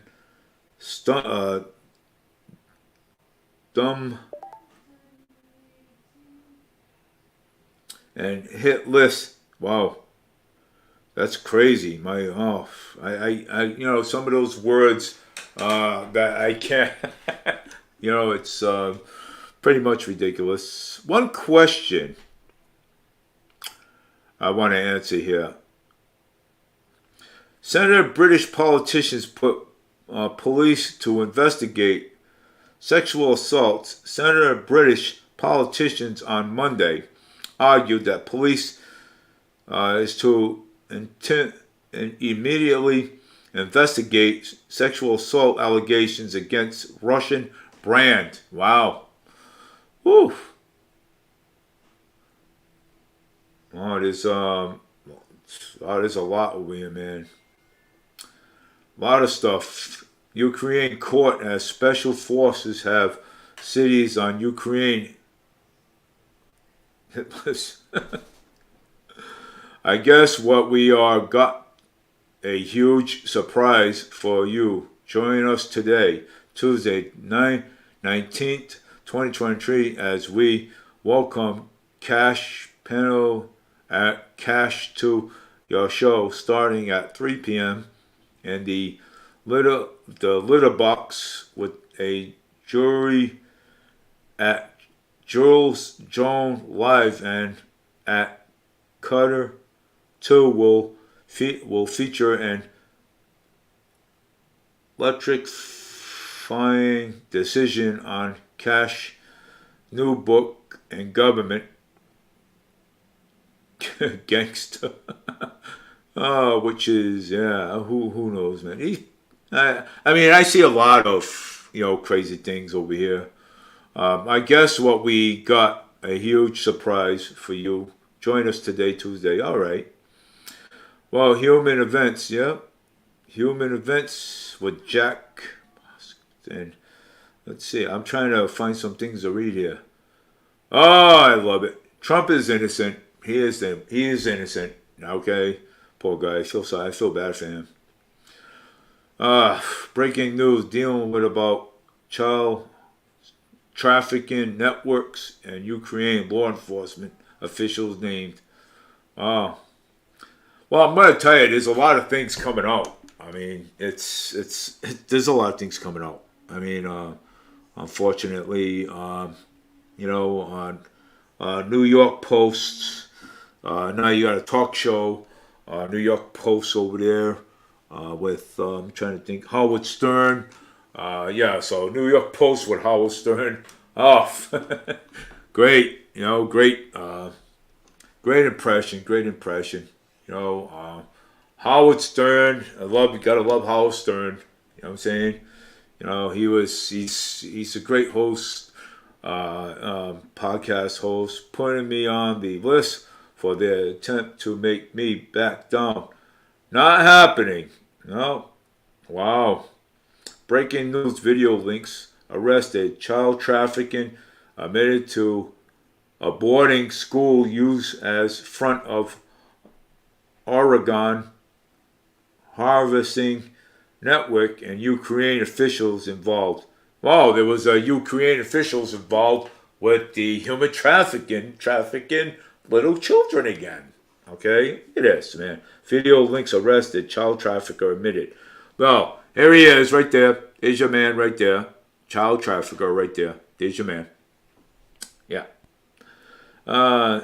dumb and hit list. Wow, that's crazy. I some of those words that I can't. It's pretty much ridiculous. One question I want to answer here. Senator British politicians put police to investigate sexual assaults. Senator British politicians on Monday argued that police is to immediately investigate sexual assault allegations against Russian brand. Wow. Whew. Oh, there's a lot over here, man. A lot of stuff. Ukraine court as special forces have cities on Ukraine. I guess what we are got a huge surprise for you. Join us today, Tuesday, 19th, 2023, as we welcome Cash Panel at Cash to your show starting at 3 p.m. in the litter box with a jury at Jules Joan Live and at Cutter 2 will feature an electrifying decision on Cash new book and government gangster. Which is who knows, man. I see a lot of crazy things over here. I guess what we got a huge surprise for you. Join us today, Tuesday. All right. Well, human events, yeah. Human events with Jack. And let's see. I'm trying to find some things to read here. Oh, I love it. Trump is innocent. He is innocent. Okay. Poor guy. I feel sorry. I feel bad for him. Breaking news dealing with about child trafficking networks and Ukraine law enforcement officials named. Well, I'm gonna tell you, there's a lot of things coming out. I mean, there's a lot of things coming out. I mean, unfortunately, on New York Post. Now you got a talk show, New York Post over there with I'm trying to think, Howard Stern. So New York Post with Howard Stern. Oh, great, great impression. You know, Howard Stern. Gotta love Howard Stern. You know what I'm saying? You know, he's a great host, podcast host, putting me on the list for their attempt to make me back down. Not happening. No. Wow. Breaking news video links. Arrested. Child trafficking admitted to a boarding school used as front of Oregon harvesting network and Ukraine officials involved. Wow, there was Ukraine officials involved with the human trafficking little children again. Okay, it is, man. Video links arrested, child trafficker admitted. Well, here he is right there. There's your man right there. Child trafficker right there. There's your man. Yeah. I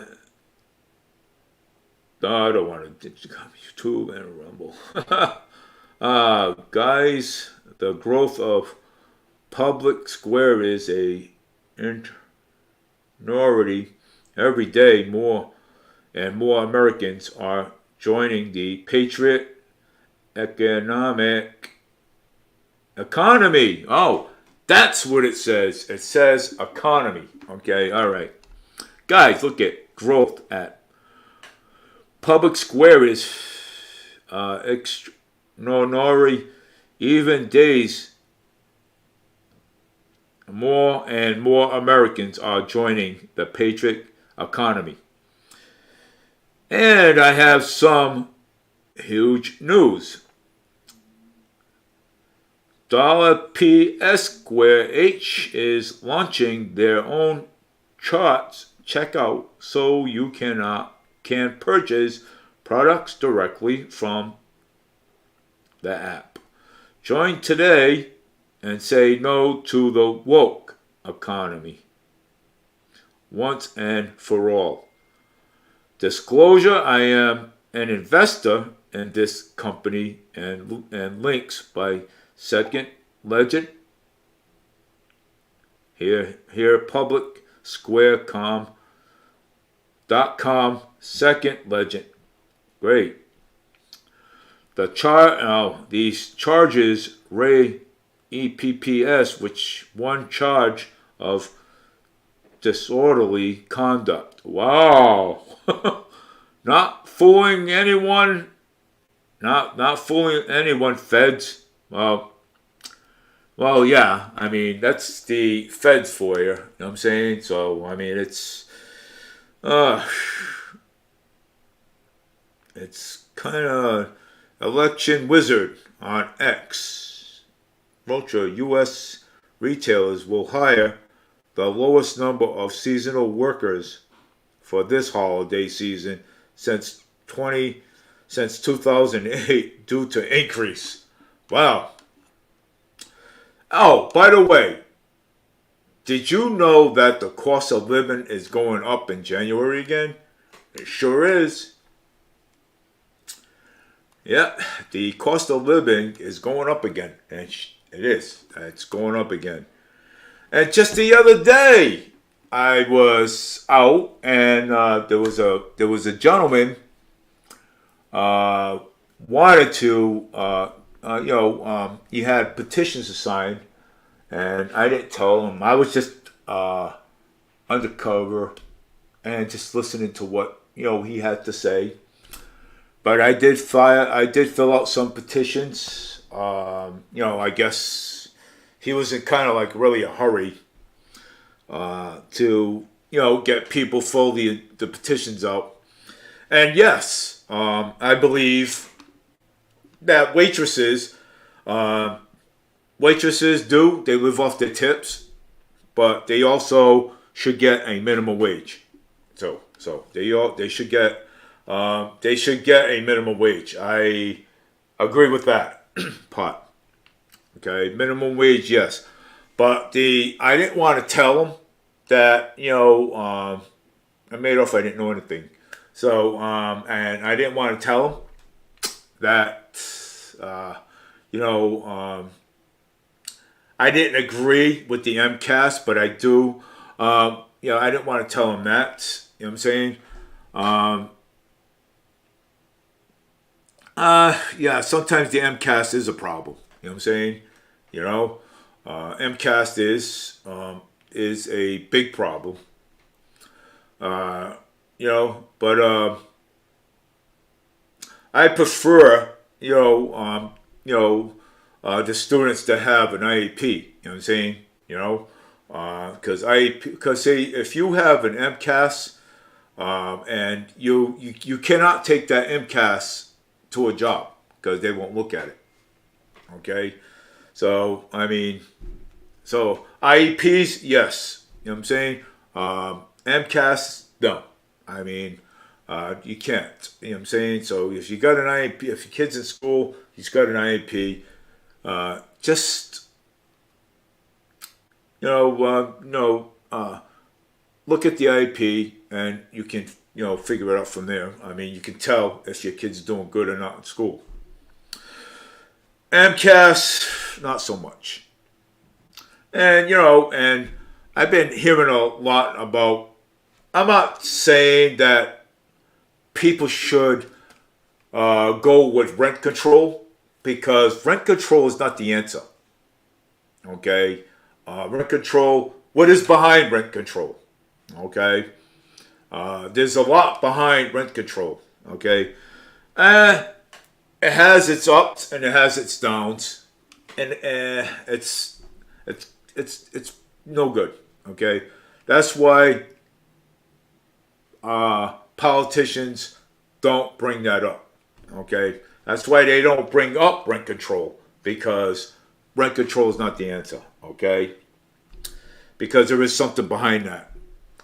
don't want to YouTube and Rumble. Guys, the growth of public square is a minority. Every day, more and more Americans are joining the Patriot economy. Oh, that's what it says. It says economy. Okay, all right. Guys, look at growth at public square is extraordinary. Even days, more and more Americans are joining the Patriot economy. And I have some huge news. $PS2 is launching their own charts checkout so you can purchase products directly from the app. Join today and say no to the woke economy once and for all. Disclosure: I am an investor in this company and links by Second Legend. Here publicsquarecom.com Second Legend. Great. These charges Ray EPPS, which one charge of disorderly conduct. Wow. Not fooling anyone. Not fooling anyone, feds. Well, yeah. I mean, that's the feds for you. You know what I'm saying? So, I mean, it's kind of election wizard on X. Vulture, U.S. retailers will hire the lowest number of seasonal workers for this holiday season since 2008 due to increase. Wow. Oh, by the way, did you know that the cost of living is going up in January again? It sure is. Yeah, the cost of living is going up again. And it is. It's going up again. And just the other day, I was out and there was a gentleman wanted to he had petitions to sign, and I didn't tell him. I was just undercover and just listening to what he had to say. But I did fill out some petitions. I guess he was in kind of like really a hurry to get people fill the petitions out. And yes, I believe that waitresses they live off their tips, but they also should get a minimum wage. So they should get a minimum wage. I agree with that part. Okay, minimum wage, yes, but I didn't want to tell them that I made off. I didn't know anything. So and I didn't want to tell them that I didn't agree with the MCAS, but I do. I didn't want to tell them that. You know what I'm saying? Yeah, sometimes the MCAS is a problem. You know what I'm saying? You know, MCAS is a big problem. You know, but I prefer the students to have an IEP. You know what I'm saying? You know, because say if you have an MCAS, and you cannot take that MCAS to a job because they won't look at it. Okay, so I mean, so IEPs, yes. You know what I'm saying? MCAS, no. I mean, you can't. You know what I'm saying? So if you got an IEP, if your kid's in school, he's got an IEP. Just look at the IEP, and you can figure it out from there. I mean, you can tell if your kid's doing good or not in school. MCAS, not so much. And I've been hearing a lot about. I'm not saying that people should go with rent control, because rent control is not the answer. Okay, rent control. What is behind rent control? Okay, there's a lot behind rent control. Okay, it has its ups and it has its downs, and it's no good. Okay, that's why politicians don't bring that up. Okay, that's why they don't bring up rent control, because rent control is not the answer. Okay, because there is something behind that,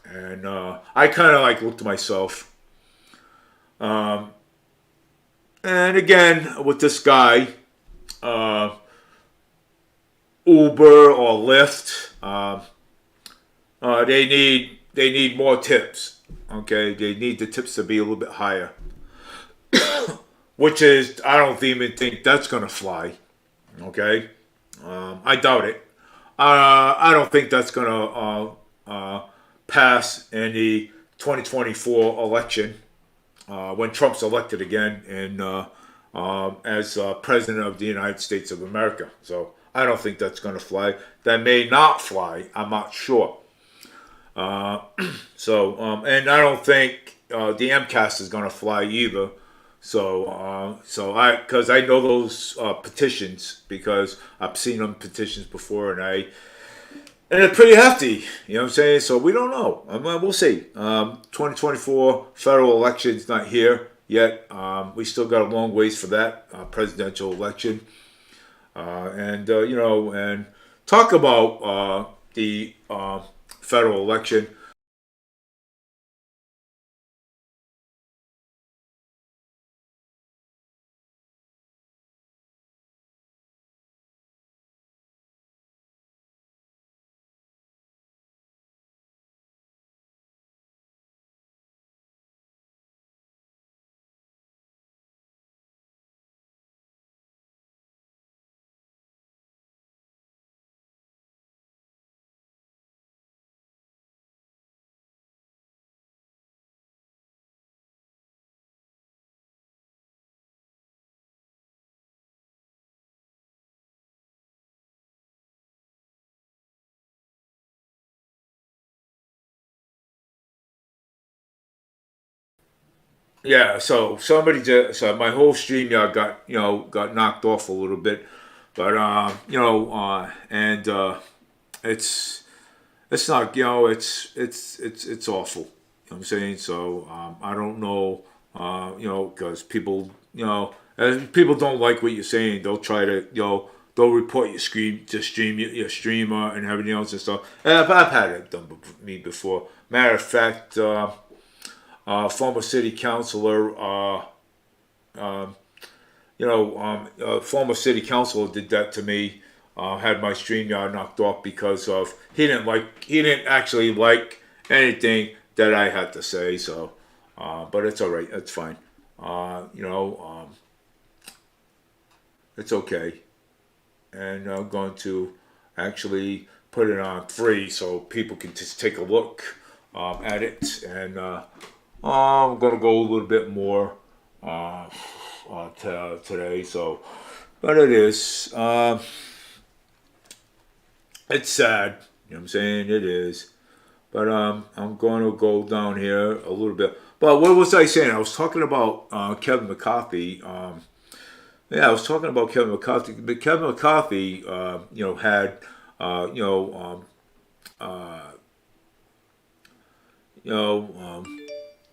and I kind of like look to myself. And again, with this guy, Uber or Lyft, they need more tips. Okay, they need the tips to be a little bit higher, which is, I don't even think that's gonna fly. Okay, I doubt it. I don't think that's gonna pass in the 2024 election, when Trump's elected again as president of the United States of America. So I don't think that's going to fly. That may not fly. I'm not sure. And I don't think the MCAS is going to fly either. Because I know those petitions, because I've seen them petitions before, and they're pretty hefty. You know what I'm saying? So we don't know. We'll see. 2024 federal election's not here yet. We still got a long ways for that presidential election. And talk about the federal election. Yeah, so my whole stream yard got knocked off a little bit, but and it's it's not it's awful. You know what I'm saying? So I don't know, because people people don't like what you're saying. They'll try to they'll report your streamer and everything else and stuff. And I've had it done me before. Matter of fact. Former city councilor, a former city councilor did that to me. Had my StreamYard knocked off because of he didn't actually like anything that I had to say. So, but it's all right. It's fine. It's okay, and I'm going to actually put it on free so people can just take a look at it, and I'm going to go a little bit more today. So, but it is. It's sad. You know what I'm saying? It is. But I'm going to go down here a little bit. But what was I saying? I was talking about Kevin McCarthy. Yeah, I was talking about Kevin McCarthy. But Kevin McCarthy, had, you know,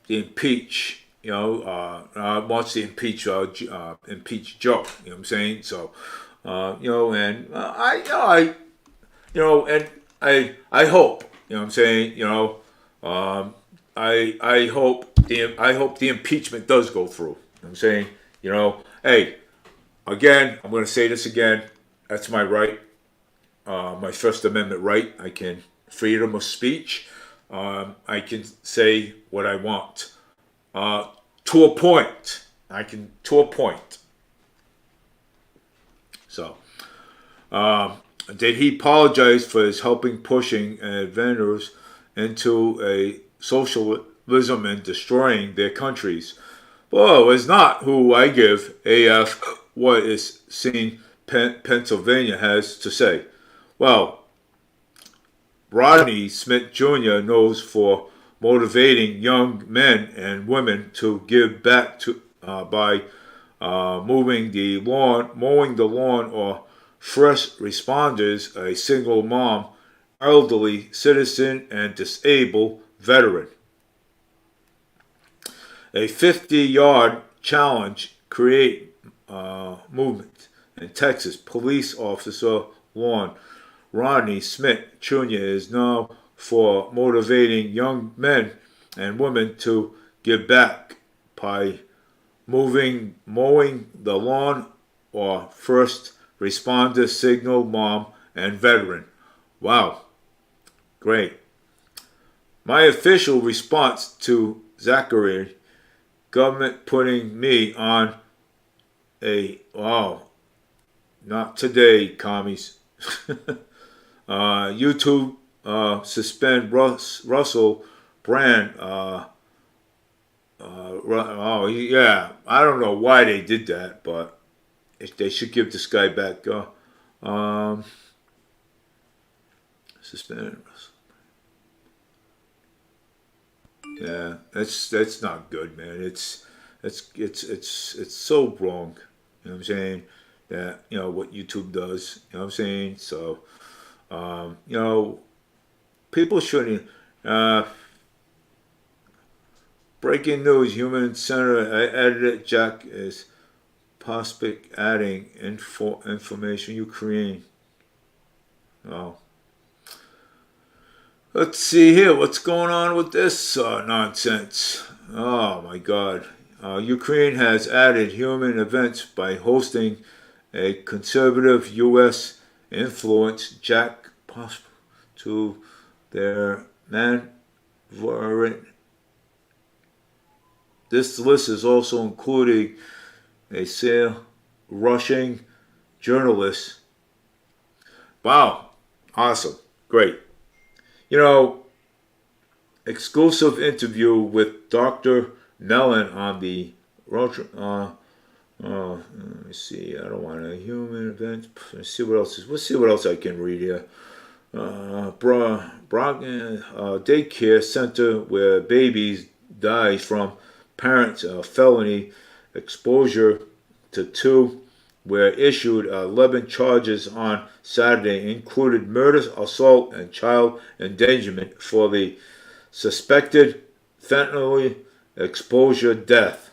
the impeach. Wants to impeach impeach Joe. You know what I'm saying? So, and and I hope. You know what I'm saying? I hope the impeachment does go through. You know what I'm saying? Hey, again, I'm going to say this again. That's my right, my First Amendment right. I can freedom of speech. I can say what I want to a point. To a point. So, did he apologize for his helping pushing vendors into a socialism and destroying their countries? Well, it's not who I give AF what is seen Pennsylvania has to say. Well, Rodney Smith Jr. knows for motivating young men and women to give back to by mowing the lawn, or first responders, a single mom, elderly citizen, and disabled veteran. A 50-yard challenge create movement in Texas. Police officer lawn. Rodney Smith Jr. is known for motivating young men and women to give back by mowing the lawn, or first responder, signal mom, and veteran. Wow, great. My official response to Zachary, government putting me on not today, commies. YouTube suspend Russell Brand. I don't know why they did that, but they should give this guy back. Suspend Russell. Yeah, that's not good, man. It's so wrong. You know what I'm saying? That what YouTube does. You know what I'm saying? So, people shouldn't. Breaking news: Human Center editor Jack is Pospic adding information Ukraine. Oh. Let's see here. What's going on with this nonsense? Oh my God. Ukraine has added human events by hosting a conservative U.S. influence Jack Pospic to their mandarin. This list is also including a Russian journalist. Wow, awesome, great. Exclusive interview with Dr. Mellon on the let me see. I don't want a human event. Let's see what else. Let's see what else I can read here. Daycare center where babies die from parents' felony exposure to two were issued 11 charges on Saturday, included murder, assault, and child endangerment for the suspected fentanyl exposure death.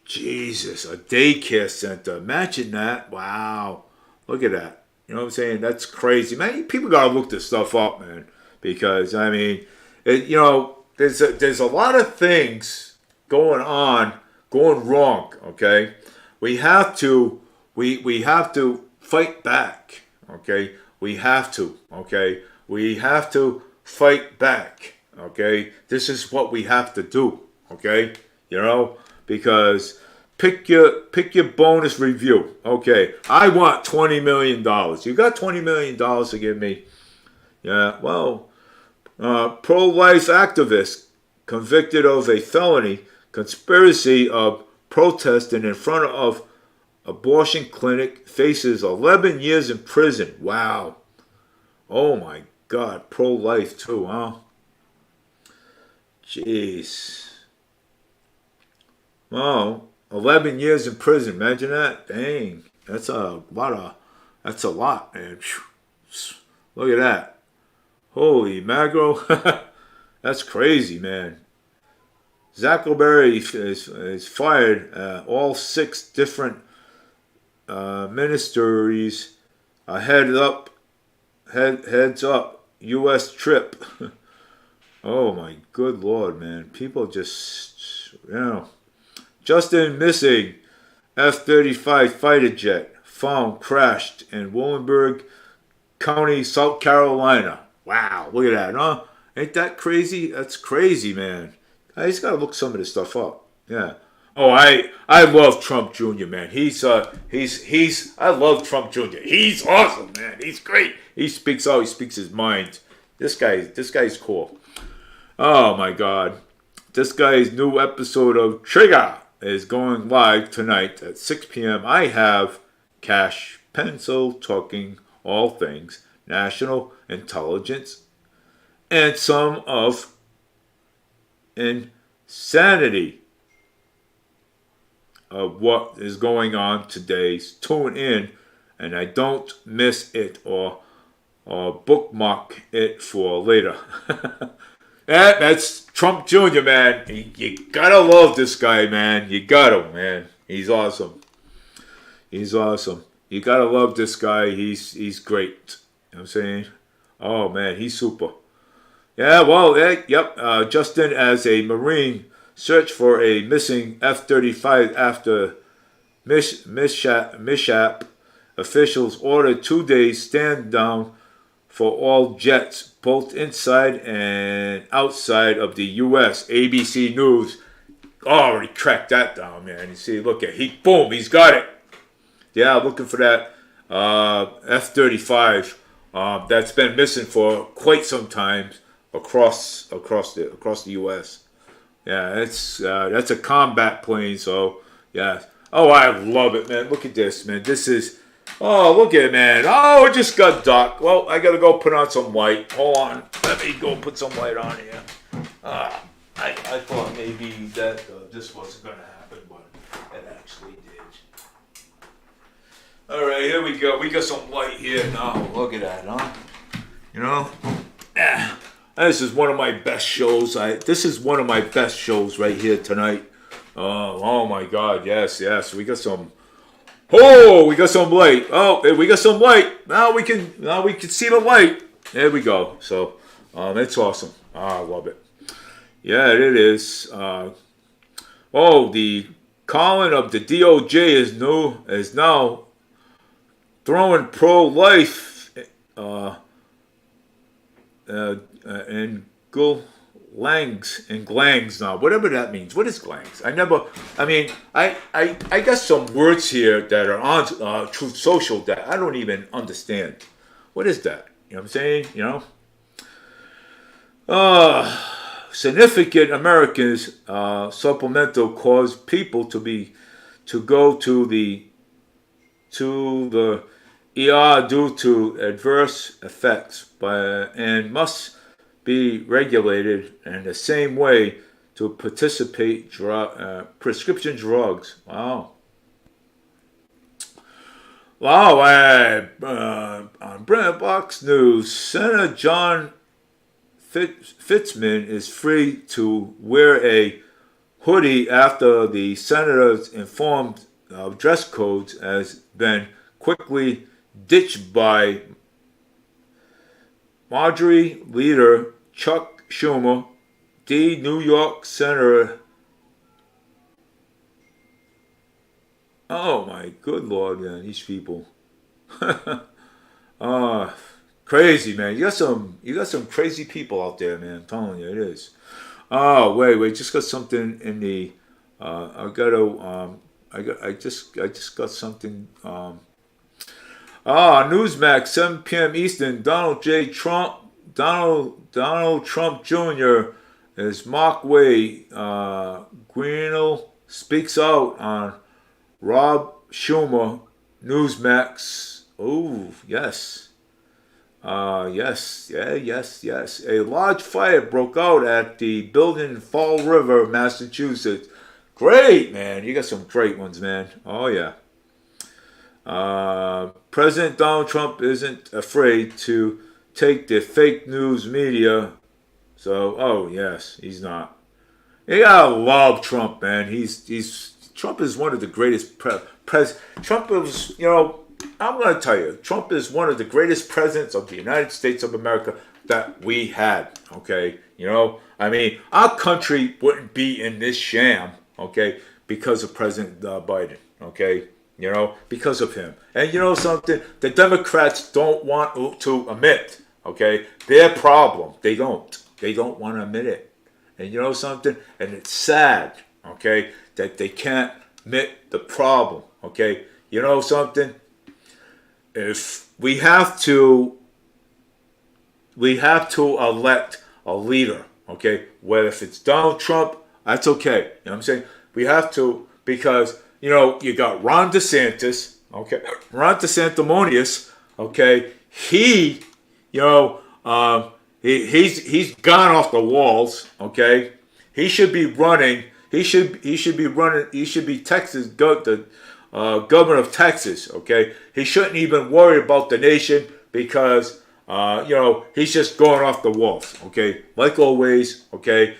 Jesus, a daycare center. Imagine that. Wow. Look at that. You know what I'm saying? That's crazy. Man, people got to look this stuff up, man. Because, I mean, there's a lot of things going wrong, okay? We have to fight back, okay? We have to fight back, okay? This is what we have to do, okay? Because pick your bonus review. Okay, I want $20 million. You got $20 million to give me? Yeah, well, pro-life activist convicted of a felony conspiracy of protesting in front of abortion clinic faces 11 years in prison. Wow. Oh my God. Pro-life too, huh? Jeez. Oh, 11 years in prison. Imagine that. Dang. That's a lot, man. Look at that. Holy mackerel. That's crazy, man. Zuckerberg is fired. All 6 different ministries heads up U.S. trip. Oh my good Lord, man. People just, Justin missing F-35 fighter jet found crashed in Williamsburg County, South Carolina. Wow, look at that, huh? Ain't that crazy? That's crazy, man. I just gotta look some of this stuff up. Yeah. Oh, I love Trump Jr., man. I love Trump Jr. He's awesome, man. He's great. He speaks his mind. This guy's cool. Oh my God. This guy's new episode of Trigger is going live tonight at 6 p.m. I have Cash Pencil talking all things national intelligence and some of insanity of what is going on today. Tune in and I don't miss it or bookmark it for later. That's Trump Jr., man. You gotta love this guy, man. You got him, man. He's awesome. He's awesome. You gotta love this guy. He's great. You know what I'm saying? Oh, man, he's super. Yeah, well, yep. Justin, as a Marine, searched for a missing F-35 after mishap. Officials ordered 2 days stand down for all jets, both inside and outside of the U.S. ABC News already tracked that down, man. You see, look at boom, he's got it. Yeah, looking for that F-35 that's been missing for quite some time across the U.S. Yeah, that's a combat plane. So yeah. Oh, I love it, man. Look at this, man. This is. Oh, look at it, man. Oh, it just got dark. Well, I got to go put on some light. Hold on. Let me go put some light on here. I thought maybe that this wasn't going to happen, but it actually did. All right, here we go. We got some light here now. Look at that, huh? You know? Yeah. This is one of my best shows. This is one of my best shows right here tonight. Oh my God. Yes. We got some... Oh, we got some light. Oh, we got some light. Now we can see the light. There we go. So, it's awesome. I love it. Yeah, it is. The calling of the DOJ is now throwing pro-life in glangs now, whatever that means. What is glangs? I got some words here that are on Truth Social that I don't even understand. What is that? You know what I'm saying? You know? Significant Americans supplemental caused people to go to the ER due to adverse effects and must be regulated in the same way to participate prescription drugs. Wow. On Brent Box News, Senator John Fitzman is free to wear a hoodie after the senator's informed dress codes has been quickly ditched by Majority Leader Chuck Schumer, the New York Senator. Oh my good Lord, man, these people. Crazy, man. You got some crazy people out there, man. I'm telling you, it is. Oh, wait, just got something in the. I just got something. Newsmax, 7 p.m. Eastern. Donald Trump Jr. is Mark Way, Greenell speaks out on Rob Schumer, Newsmax. Oh, yes. Yes. A large fire broke out at the building in Fall River, Massachusetts. Great, man. You got some great ones, man. Oh, yeah. President Donald Trump isn't afraid to take the fake news media. So, oh, yes, he's not. You gotta love Trump, man. Trump is one of the greatest Trump is, I'm gonna tell you, Trump is one of the greatest presidents of the United States of America that we had. Okay, I mean, our country wouldn't be in this sham, okay, because of President Biden. Okay, because of him. And you know something, the Democrats don't want to admit, okay, their problem. They don't want to admit it. And you know something? And it's sad, okay, that they can't admit the problem, okay? You know something? If we have to elect a leader, okay? Whether if it's Donald Trump, that's okay. You know what I'm saying? We have to, because, you got Ron DeSantis, okay? Ron DeSantimonious, okay? He, He's gone off the walls. Okay, he should be running. He should be running. He should be the governor of Texas. Okay, he shouldn't even worry about the nation because he's just going off the walls. Okay, like always. Okay,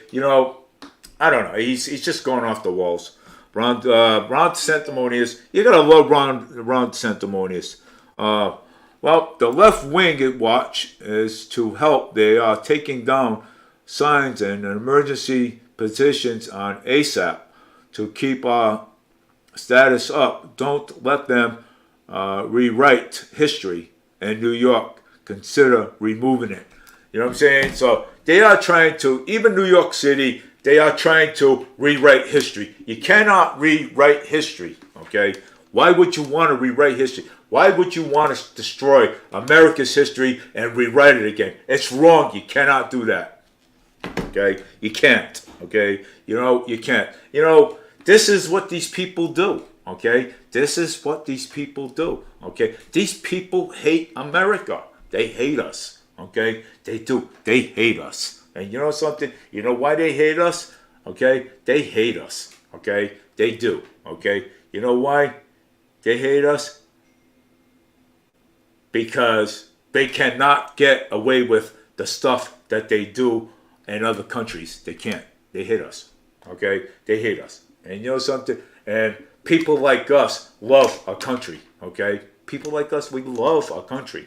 I don't know. He's just going off the walls. Ron DeSantimonious. You gotta love Ron DeSantimonious. Well, the left wing at watch is to help. They are taking down signs and emergency petitions on ASAP to keep our status up. Don't let them rewrite history in New York. Consider removing it. You know what I'm saying? So they are trying to, even New York City, they are trying to rewrite history. You cannot rewrite history, okay? Why would you want to rewrite history? Why would you want to destroy America's history and rewrite it again? It's wrong. You cannot do that. Okay? You can't. Okay? You can't. This is what these people do. Okay? This is what these people do. Okay? These people hate America. They hate us. Okay? They do. They hate us. And you know something? You know why they hate us? Okay? They hate us. Okay? They do. Okay? You know why they hate us? Because they cannot get away with the stuff that they do in other countries. They can't. They hate us. Okay? They hate us. And you know something? And people like us love our country. Okay? People like us, we love our country.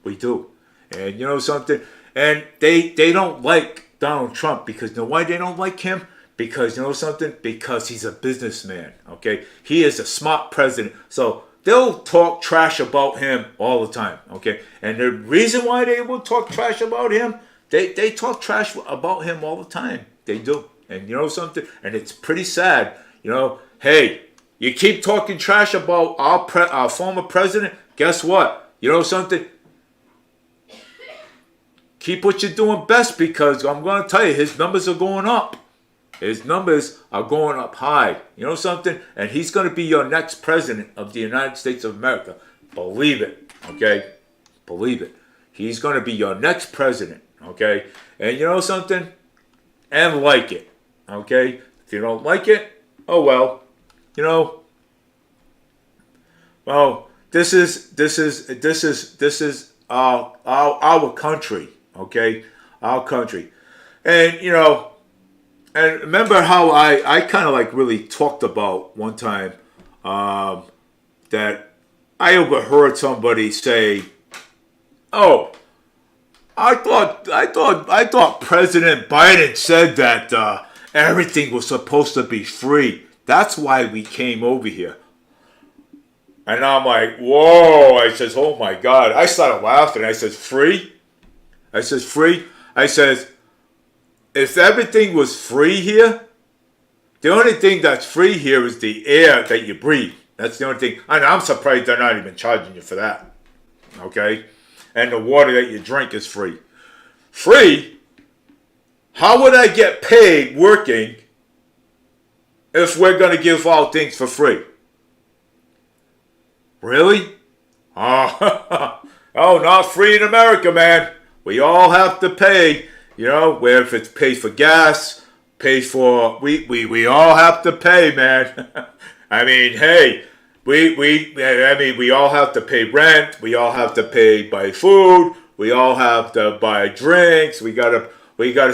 We do. And you know something? And they don't like Donald Trump because you know why they don't like him? Because you know something? Because he's a businessman. Okay? He is a smart president. So they'll talk trash about him all the time, okay? And the reason why they will talk trash about him, they talk trash about him all the time. They do. And you know something? And it's pretty sad. Hey, you keep talking trash about our former president, guess what? You know something? Keep what you're doing best because I'm going to tell you, his numbers are going up. His numbers are going up high. You know something? And he's going to be your next president of the United States of America. Believe it. Okay? Believe it. He's going to be your next president. Okay? And you know something? And like it. Okay? If you don't like it, oh well. Well, this is our country. Okay? Our country. And and remember how I kind of like really talked about one time that I overheard somebody say, "Oh, I thought President Biden said that everything was supposed to be free. That's why we came over here." And I'm like, "Whoa!" I says, "Oh my God!" I started laughing. I says, "Free?" I says, "Free?" I says, if everything was free here, the only thing that's free here is the air that you breathe. That's the only thing. And I'm surprised they're not even charging you for that. Okay? And the water that you drink is free. Free? How would I get paid working if we're going to give out things for free? Really? Oh, oh, not free in America, man. We all have to pay. You know, where if it's paid for gas, paid for, we all have to pay, man. I mean, hey, we all have to pay rent. We all have to pay buy food. We all have to buy drinks. We gotta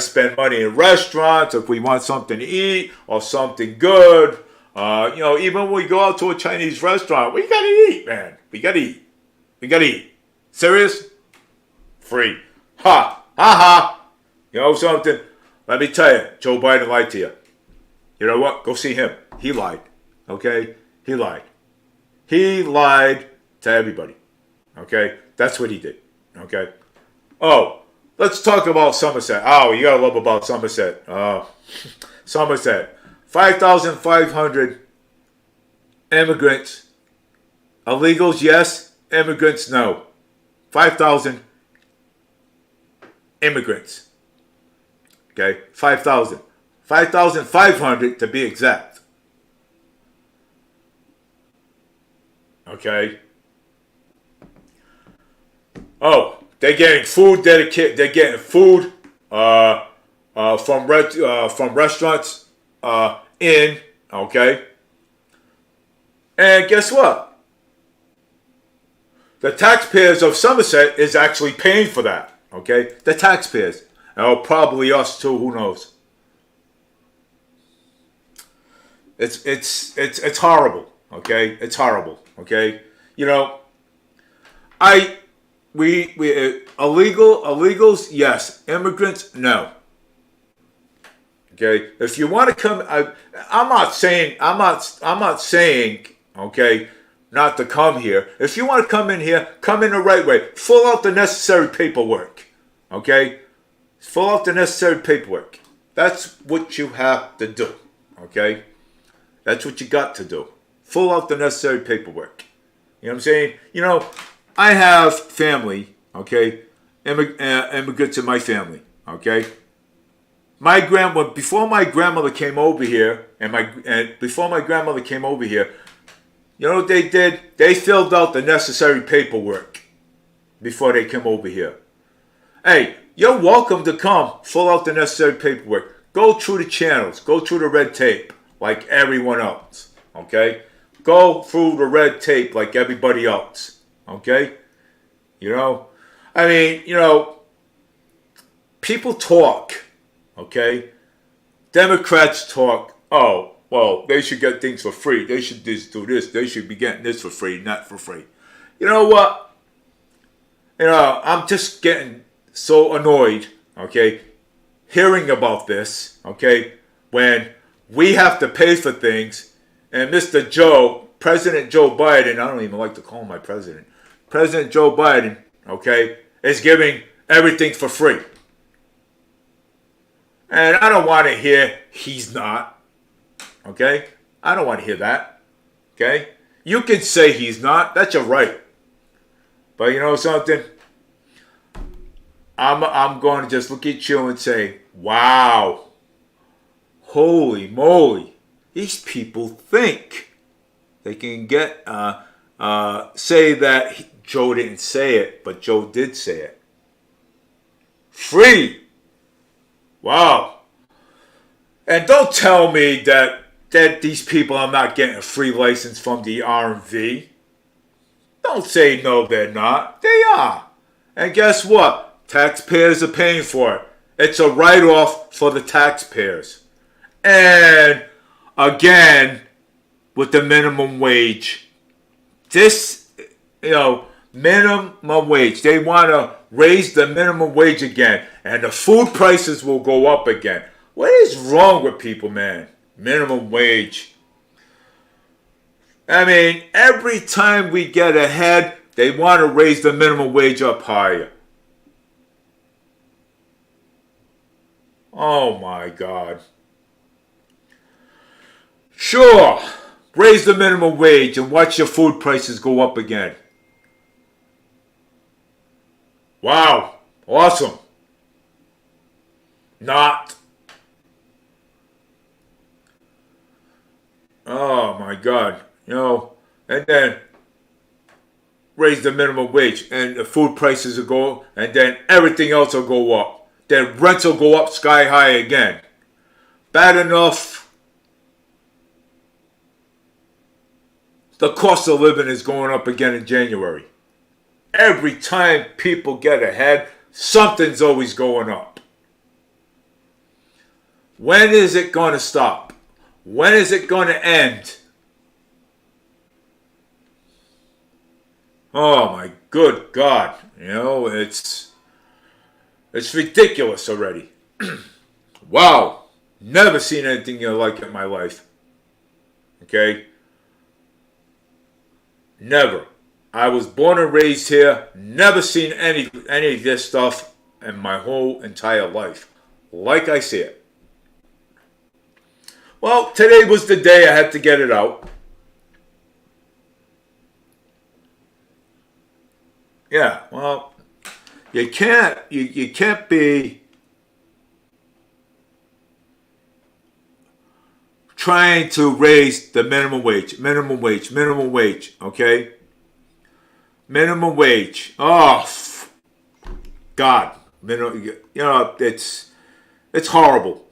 spend money in restaurants if we want something to eat or something good. You know, even when we go out to a Chinese restaurant, we gotta eat, man. We gotta eat. We gotta eat. Serious? Free. Ha! Ha ha! You know something? Let me tell you, Joe Biden lied to you. You know what? Go see him. He lied. Okay? He lied. He lied to everybody. Okay? That's what he did. Okay? Oh, let's talk about Somerset. Oh, you gotta love about Somerset. Somerset. 5,500 immigrants. Illegals, yes. Immigrants, no. 5,000 immigrants. Okay? 5,000. 5,500 to be exact. Okay? Oh, they're getting food dedicated. They're getting food from restaurants in. Okay? And guess what? The taxpayers of Somerset is actually paying for that. Okay? The taxpayers. Oh, probably us too. Who knows? It's horrible. Okay? It's horrible. Okay? You know, illegals, yes. Immigrants, no. Okay? If you want to come, I'm not saying, okay, not to come here. If you want to come in here, come in the right way. Fill out the necessary paperwork. Okay? Fill out the necessary paperwork. That's what you have to do. Okay? That's what you got to do. Fill out the necessary paperwork. You know what I'm saying? You know, I have family, okay? Immigrants in my family, okay? Before my grandmother came over here, before my grandmother came over here, you know what they did? They filled out the necessary paperwork before they came over here. Hey, you're welcome to come fill out the necessary paperwork. Go through the channels. Go through the red tape like everyone else. Okay? Go through the red tape like everybody else. Okay? You know? I mean, you know, people talk. Okay? Democrats talk. Oh, well, they should get things for free. They should just do this. They should be getting this for free, not for free. You know what? You know, I'm just getting so annoyed, okay, hearing about this, okay, when we have to pay for things, and President Joe Biden, I don't even like to call him my president, President Joe Biden, okay, is giving everything for free. And I don't want to hear he's not. Okay? I don't want to hear that. Okay? You can say he's not. That's your right. But you know something? I'm going to just look at you and say, wow. Holy moly. These people think they can get, say that Joe didn't say it, but Joe did say it. Free. Wow. And don't tell me that these people are not getting a free license from the RMV. Don't say no, they're not. They are. And guess what? Taxpayers are paying for it. It's a write-off for the taxpayers. And again, with the minimum wage. This, you know, minimum wage. They want to raise the minimum wage again. And the food prices will go up again. What is wrong with people, man? Minimum wage. I mean, every time we get ahead, they want to raise the minimum wage up higher. Oh my God. Sure, raise the minimum wage and watch your food prices go up again. Wow, awesome. Not. Oh my God. And then raise the minimum wage and the food prices will go, and then everything else will go up. Then rents will go up sky high again. Bad enough. The cost of living is going up again in January. Every time people get ahead, something's always going up. When is it going to stop? When is it going to end? Oh my good God. It's ridiculous already. Wow. Never seen anything like it in my life. Okay? Never. I was born and raised here. Never seen any of this stuff in my whole entire life. Like I see it. Well, today was the day I had to get it out. Yeah, well, you can't be trying to raise the minimum wage, okay? Minimum wage. Oh, God. It's horrible.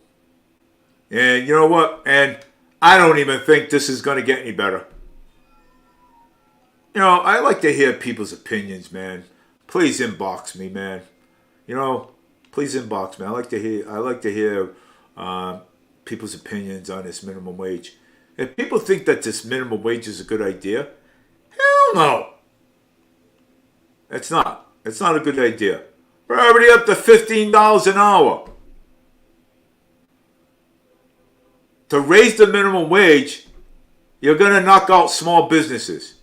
And you know what? And I don't even think this is going to get any better. I like to hear people's opinions, man. Please inbox me, man. Please inbox me. I like to hear people's opinions on this minimum wage. If people think that this minimum wage is a good idea, hell no. It's not. It's not a good idea. We're already up to $15 an hour. To raise the minimum wage, you're going to knock out small businesses.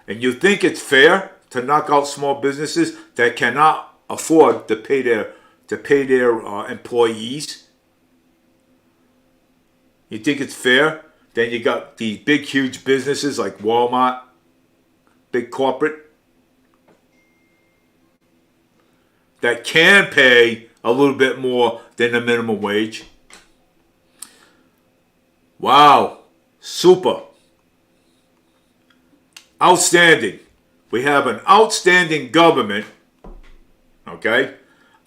And you think it's fair to knock out small businesses that cannot afford to pay their employees? You think it's fair? Then you got these big, huge businesses like Walmart, big corporate, that can pay a little bit more than the minimum wage. Wow. Super. Outstanding. We have an outstanding government. Okay?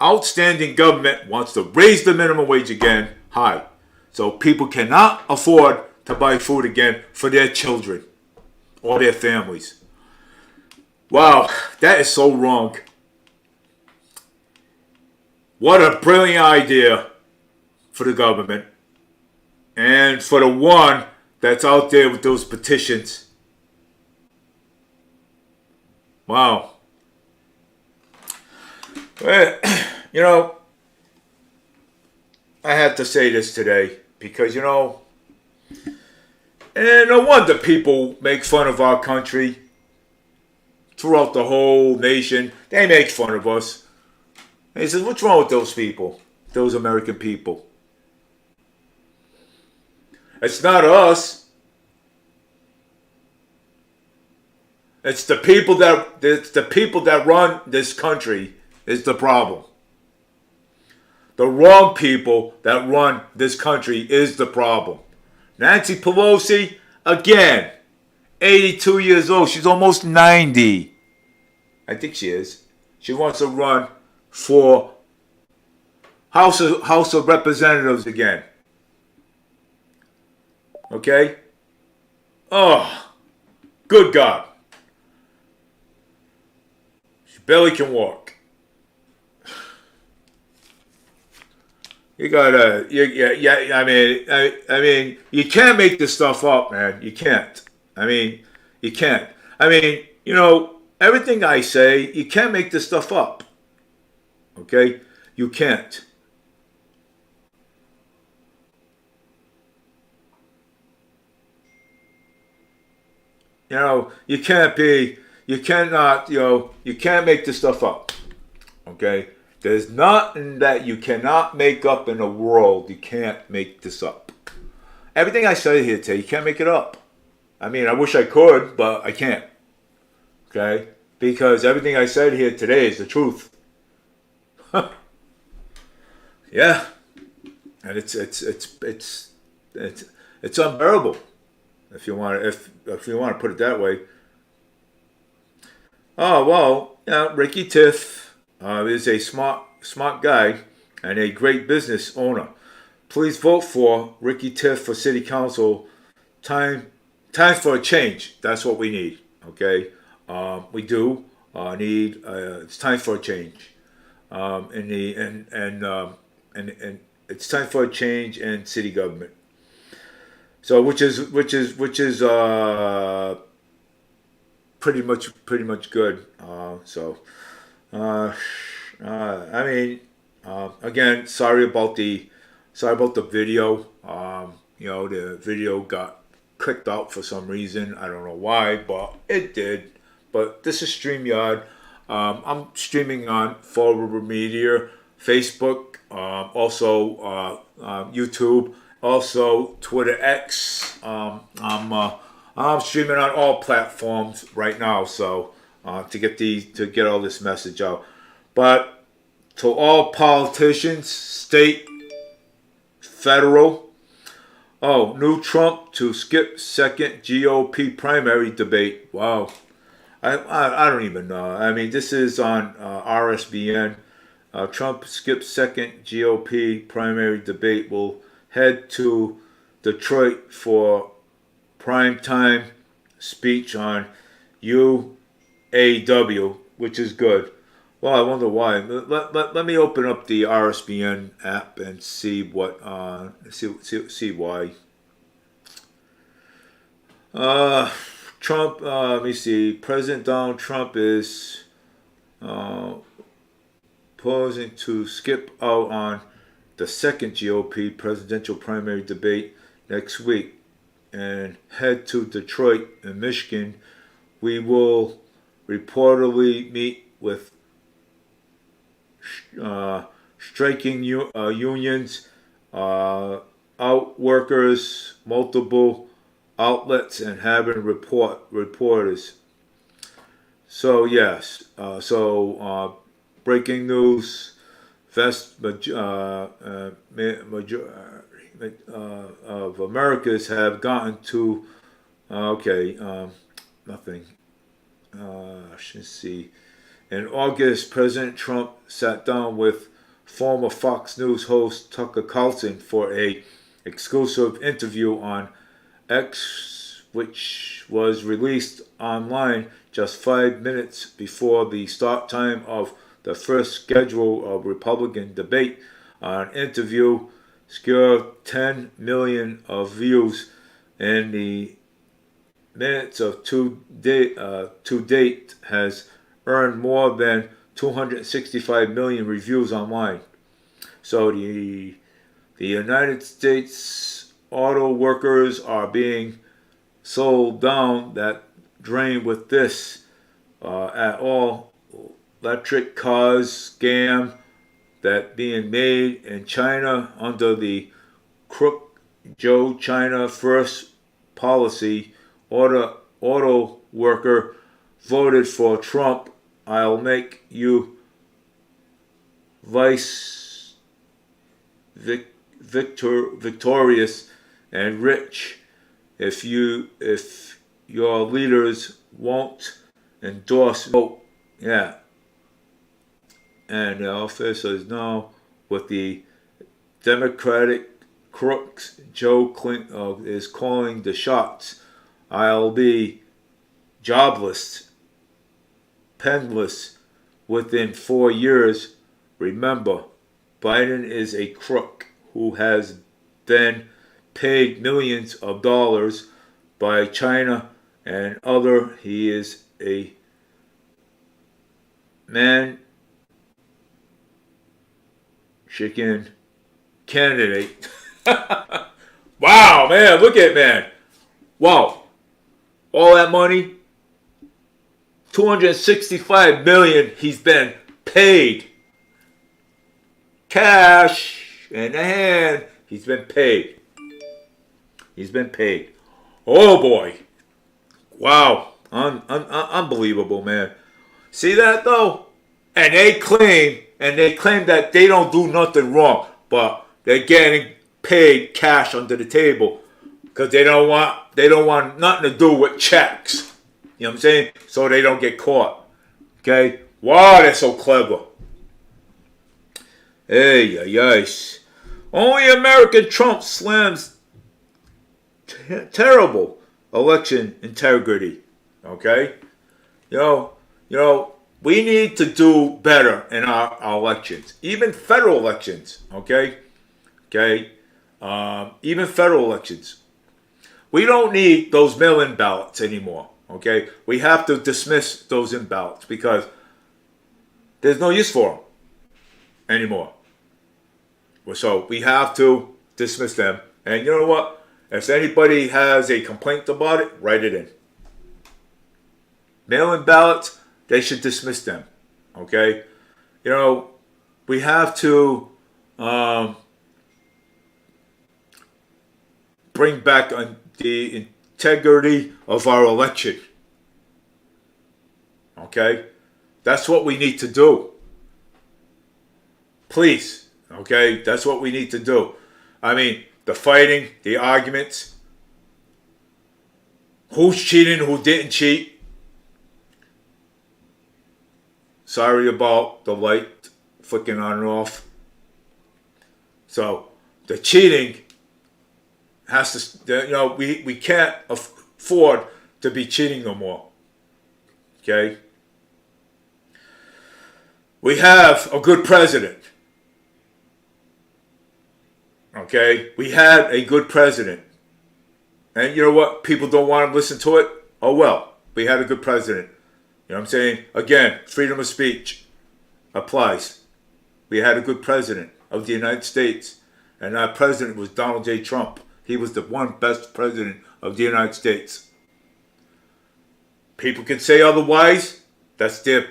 Outstanding government wants to raise the minimum wage again high. So people cannot afford to buy food again for their children or their families. Wow, that is so wrong. What a brilliant idea for the government. And for the one that's out there with those petitions. Wow. Well, I had to say this today because, and no wonder people make fun of our country throughout the whole nation. They make fun of us. And he says, what's wrong with those people, those American people? It's not us. It's the people that run this country is the problem. The wrong people that run this country is the problem. Nancy Pelosi, again, 82 years old. She's almost 90. I think she is. She wants to run for House of Representatives again. Okay? Oh, good God. She barely can walk. You gotta, I mean, you can't make this stuff up, man. You can't. You can't. Everything I say, you can't make this stuff up. Okay? You can't. You can't make this stuff up. Okay? There's nothing that you cannot make up in the world. You can't make this up. Everything I say here today, you can't make it up. I wish I could, but I can't. Okay? Because everything I said here today is the truth. Yeah. And it's unbearable. if you want to put it that way. Oh well, yeah, Ricky Tiff is a smart guy and a great business owner. Please vote for Ricky Tiff for City Council. Time for a change. That's what we need. Okay, we do need. It's time for a change. And it's time for a change in city government. So which is pretty much good. I mean, again, sorry about the video. The video got clicked out for some reason. I don't know why, but it did. But this is StreamYard. I'm streaming on Fall River Media, Facebook, also YouTube, also Twitter X. I'm streaming on all platforms right now, so to get all this message out. But to all politicians, state, federal, new Trump to skip second GOP primary debate. Wow. I don't even know. I mean, this is on RSBN. Trump skips second GOP primary debate, will head to Detroit for primetime speech on UAW, which is good. Well, I wonder why. Let me open up the RSBN app and see what see why. Trump. Let me see. President Donald Trump is posing to skip out on the second GOP presidential primary debate next week and head to Detroit in Michigan. We will reportedly meet with striking unions, out workers, multiple outlets, and having reporters. So yes, breaking news: of Americas have gotten to nothing. Let's see. In August, President Trump sat down with former Fox News host Tucker Carlson for a exclusive interview on X, which was released online just 5 minutes before the start time of the first schedule of Republican debate. An interview secured 10 million of views in the minutes of to date has earned more than 265 million reviews online. So the United States auto workers are being sold down that drain with this at all electric cars scam that being made in China under the crook Joe China First policy. Auto worker voted for Trump. I'll make you victorious and rich if your leaders won't endorse vote. Yeah. And the office is now with the Democratic crooks. Joe Clinton is calling the shots. I'll be jobless, penniless within 4 years. Remember, Biden is a crook who has been paid millions of dollars by China and other. He is a chicken candidate. Wow, man, look at man. Wow. All that money, 265 million he's been paid. Cash in the hand, he's been paid. He's been paid. Oh boy. Wow. Unbelievable, man. See that though? And they claim that they don't do nothing wrong, but they're getting paid cash under the table. because they don't want nothing to do with checks. You know what I'm saying? So they don't get caught. Okay? Wow, they're so clever. Hey, yes. Only American Trump slams terrible election integrity. Okay? You know, we need to do better in our elections, even federal elections. Okay, even federal elections. We don't need those mail-in ballots anymore. Okay, we have to dismiss those in ballots because there's no use for them anymore. So we have to dismiss them. And you know what? If anybody has a complaint about it, write it in. Mail-in ballots, they should dismiss them. Okay? You know, we have to bring back the integrity of our election. Okay? That's what we need to do. Please. Okay? That's what we need to do. I mean, the fighting, the arguments, who's cheating, who didn't cheat. Sorry about the light flicking on and off. So, the cheating has to, you know, we can't afford to be cheating no more. Okay? We have a good president. Okay? We had a good president. And you know what? People don't want to listen to it. Oh well, we had a good president. You know what I'm saying? Again, freedom of speech applies. We had a good president of the United States. And our president was Donald J. Trump. He was the one best president of the United States. People can say otherwise. That's their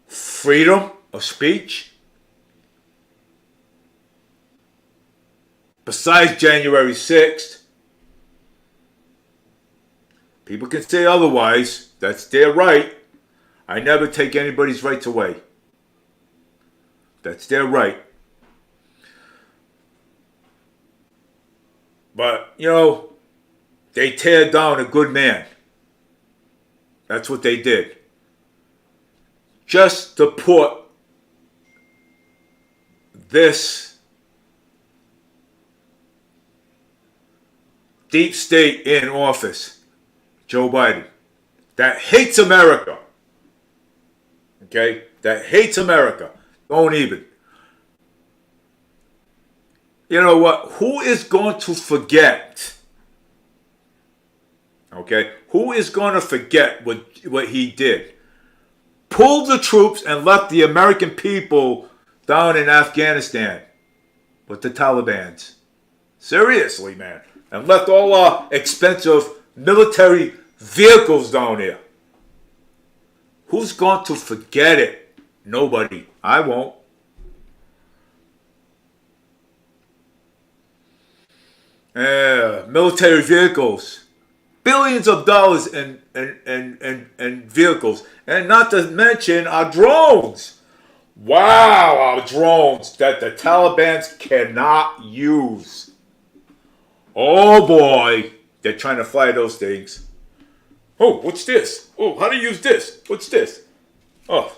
freedom of speech. Besides January 6th, people can say otherwise. That's their right. I never take anybody's rights away. That's their right. But, you know, they tear down a good man. That's what they did. Just to put this deep state in office, Joe Biden, that hates America. Okay? That hates America. Don't even. You know what? Who is going to forget? Okay? Who is going to forget what he did? Pulled the troops and left the American people down in Afghanistan with the Taliban. Seriously, man. And left all our expensive military vehicles down there. Who's going to forget it? Nobody. I won't. Military vehicles. Billions of dollars in vehicles. And not to mention our drones. Wow, our drones that the Taliban cannot use. Oh boy, they're trying to fly those things. Oh, what's this? Oh, how do you use this? What's this? Oh,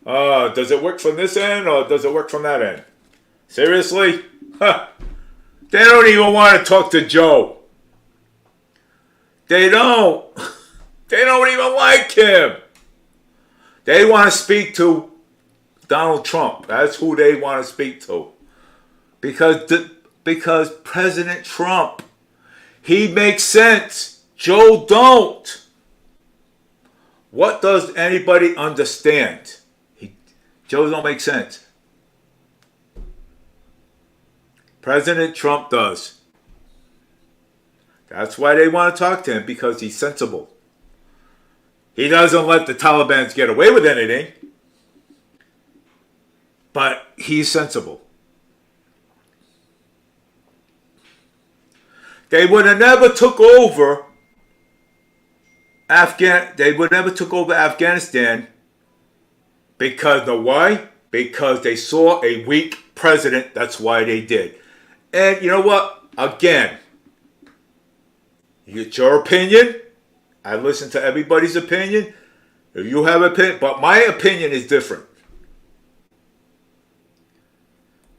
does it work from this end or does it work from that end? Seriously? Huh. They don't even want to talk to Joe. They don't. They don't even like him. They want to speak to Donald Trump. That's who they want to speak to. Because President Trump, he makes sense. Joe don't. What does anybody understand? Joe don't make sense. President Trump does. That's why they want to talk to him, because he's sensible. He doesn't let the Taliban get away with anything. But he's sensible. They would have never took over Afghanistan because, know why? Because they saw a weak president. That's why they did. And you know what? Again, You get your opinion. I listen to everybody's opinion. If you have an opinion, but my opinion is different.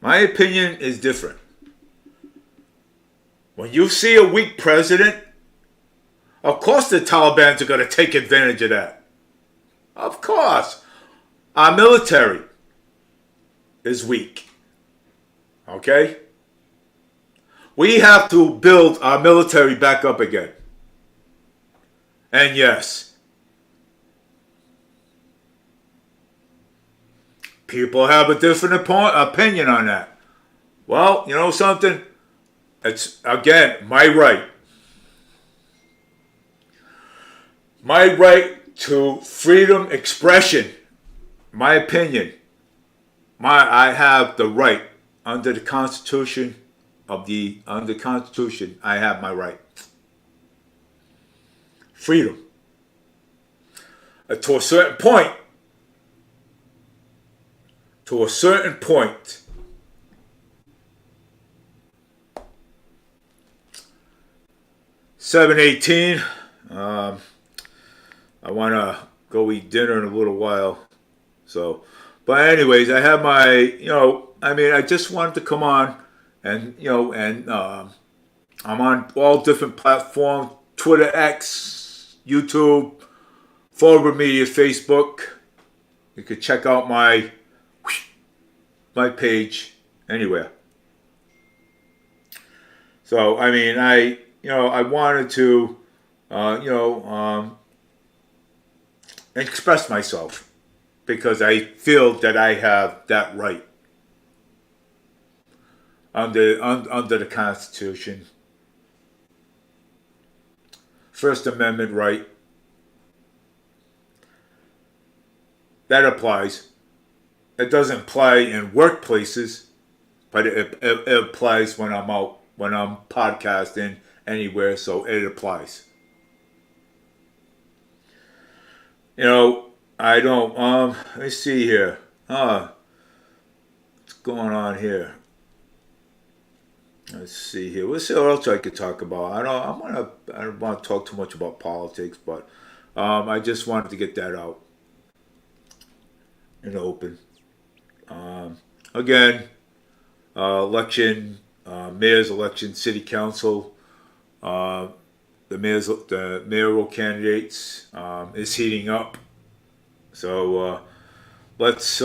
My opinion is different. When you see a weak president, of course the Taliban are going to take advantage of that. Of course. Our military is weak. Okay? We have to build our military back up again. And yes, people have a different opinion on that. Well, you know something? It's, again, my right. My right to freedom expression. My opinion. I have the right under the Constitution under the Constitution. I have my right. Freedom. To a certain point. To a certain point. $7:18. I want to go eat dinner in a little while. So, but anyways, I have my, I just wanted to come on and, I'm on all different platforms, Twitter, X, YouTube, Forward Media, Facebook. You could check out my page anywhere. So, I wanted to, express myself because I feel that I have that right under the Constitution. First Amendment right. That applies. It doesn't apply in workplaces, but it applies when I'm out, when I'm podcasting anywhere, so it applies. I don't, let me see here. What's going on here? Let's see here. Let's see what else I could talk about. I don't want to talk too much about politics, but I just wanted to get that out in the open. Again, election, mayor's election, city council, the mayoral candidates is heating up. So let's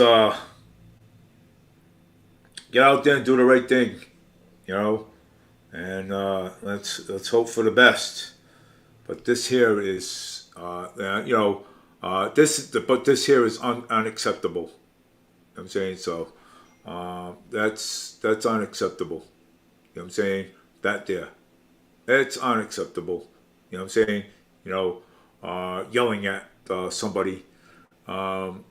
get out there and do the right thing, and let's hope for the best. But this here is, this here is unacceptable. I'm saying so. That's unacceptable. I'm saying that there. It's unacceptable. I'm saying, yelling at somebody, so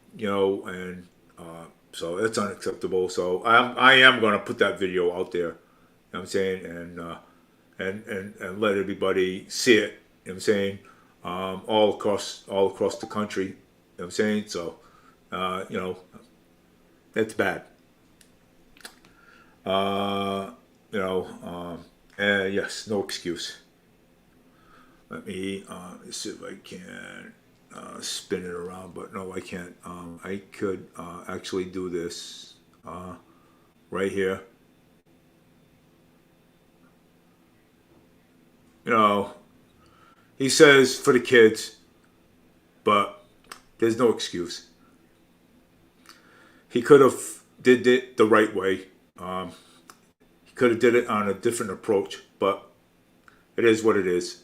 it's unacceptable. So I am going to put that video out there. I'm saying, and let everybody see it. I'm saying, all across the country. I'm saying, so, it's bad. And yes, no excuse. Let me see if I can spin it around, but no, I can't. I could actually do this right here. He says for the kids, but there's no excuse. He could have did it the right way. He could have did it on a different approach, but it is what it is.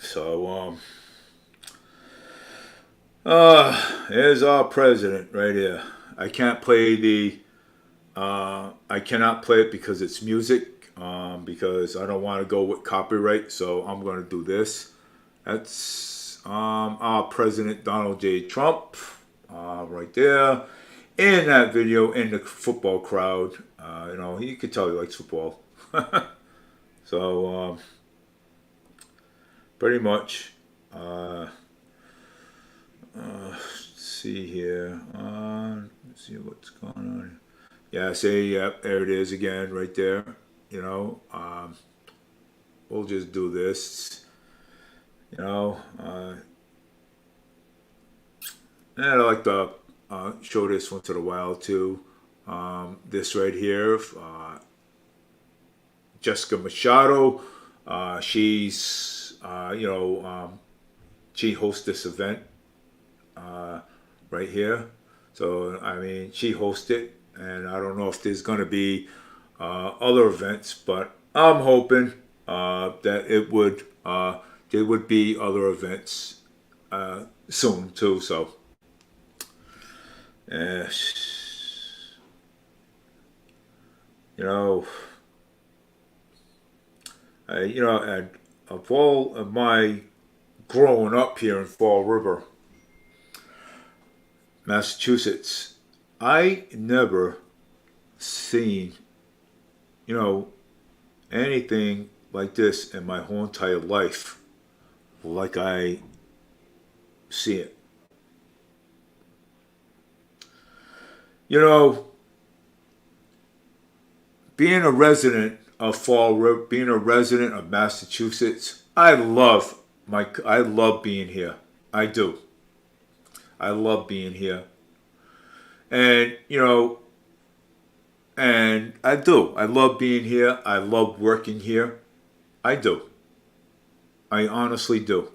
So, here's our president right here. I can't play I cannot play it because it's music, because I don't want to go with copyright, so I'm going to do this. That's our President Donald J. Trump, right there, in that video, in the football crowd. You could tell he likes football. So, pretty much, let's see here, let's see what's going on. Yeah, see, yeah, there it is again, right there. You know, we'll just do this. You know, and I like to show this once in a while too. This right here, Jessica Machado. She's, she hosts this event right here. So, I mean, she hosts it, and I don't know if there's going to be other events, but I'm hoping that there would be other events soon too. So, uh, you know, and of all of my growing up here in Fall River, Massachusetts, I never seen, anything like this in my whole entire life, like I see it. You know, being a resident of Fall River, being a resident of Massachusetts, I love being here. I do. I love being here. And, and I do. I love being here. I love working here. I do. I honestly do.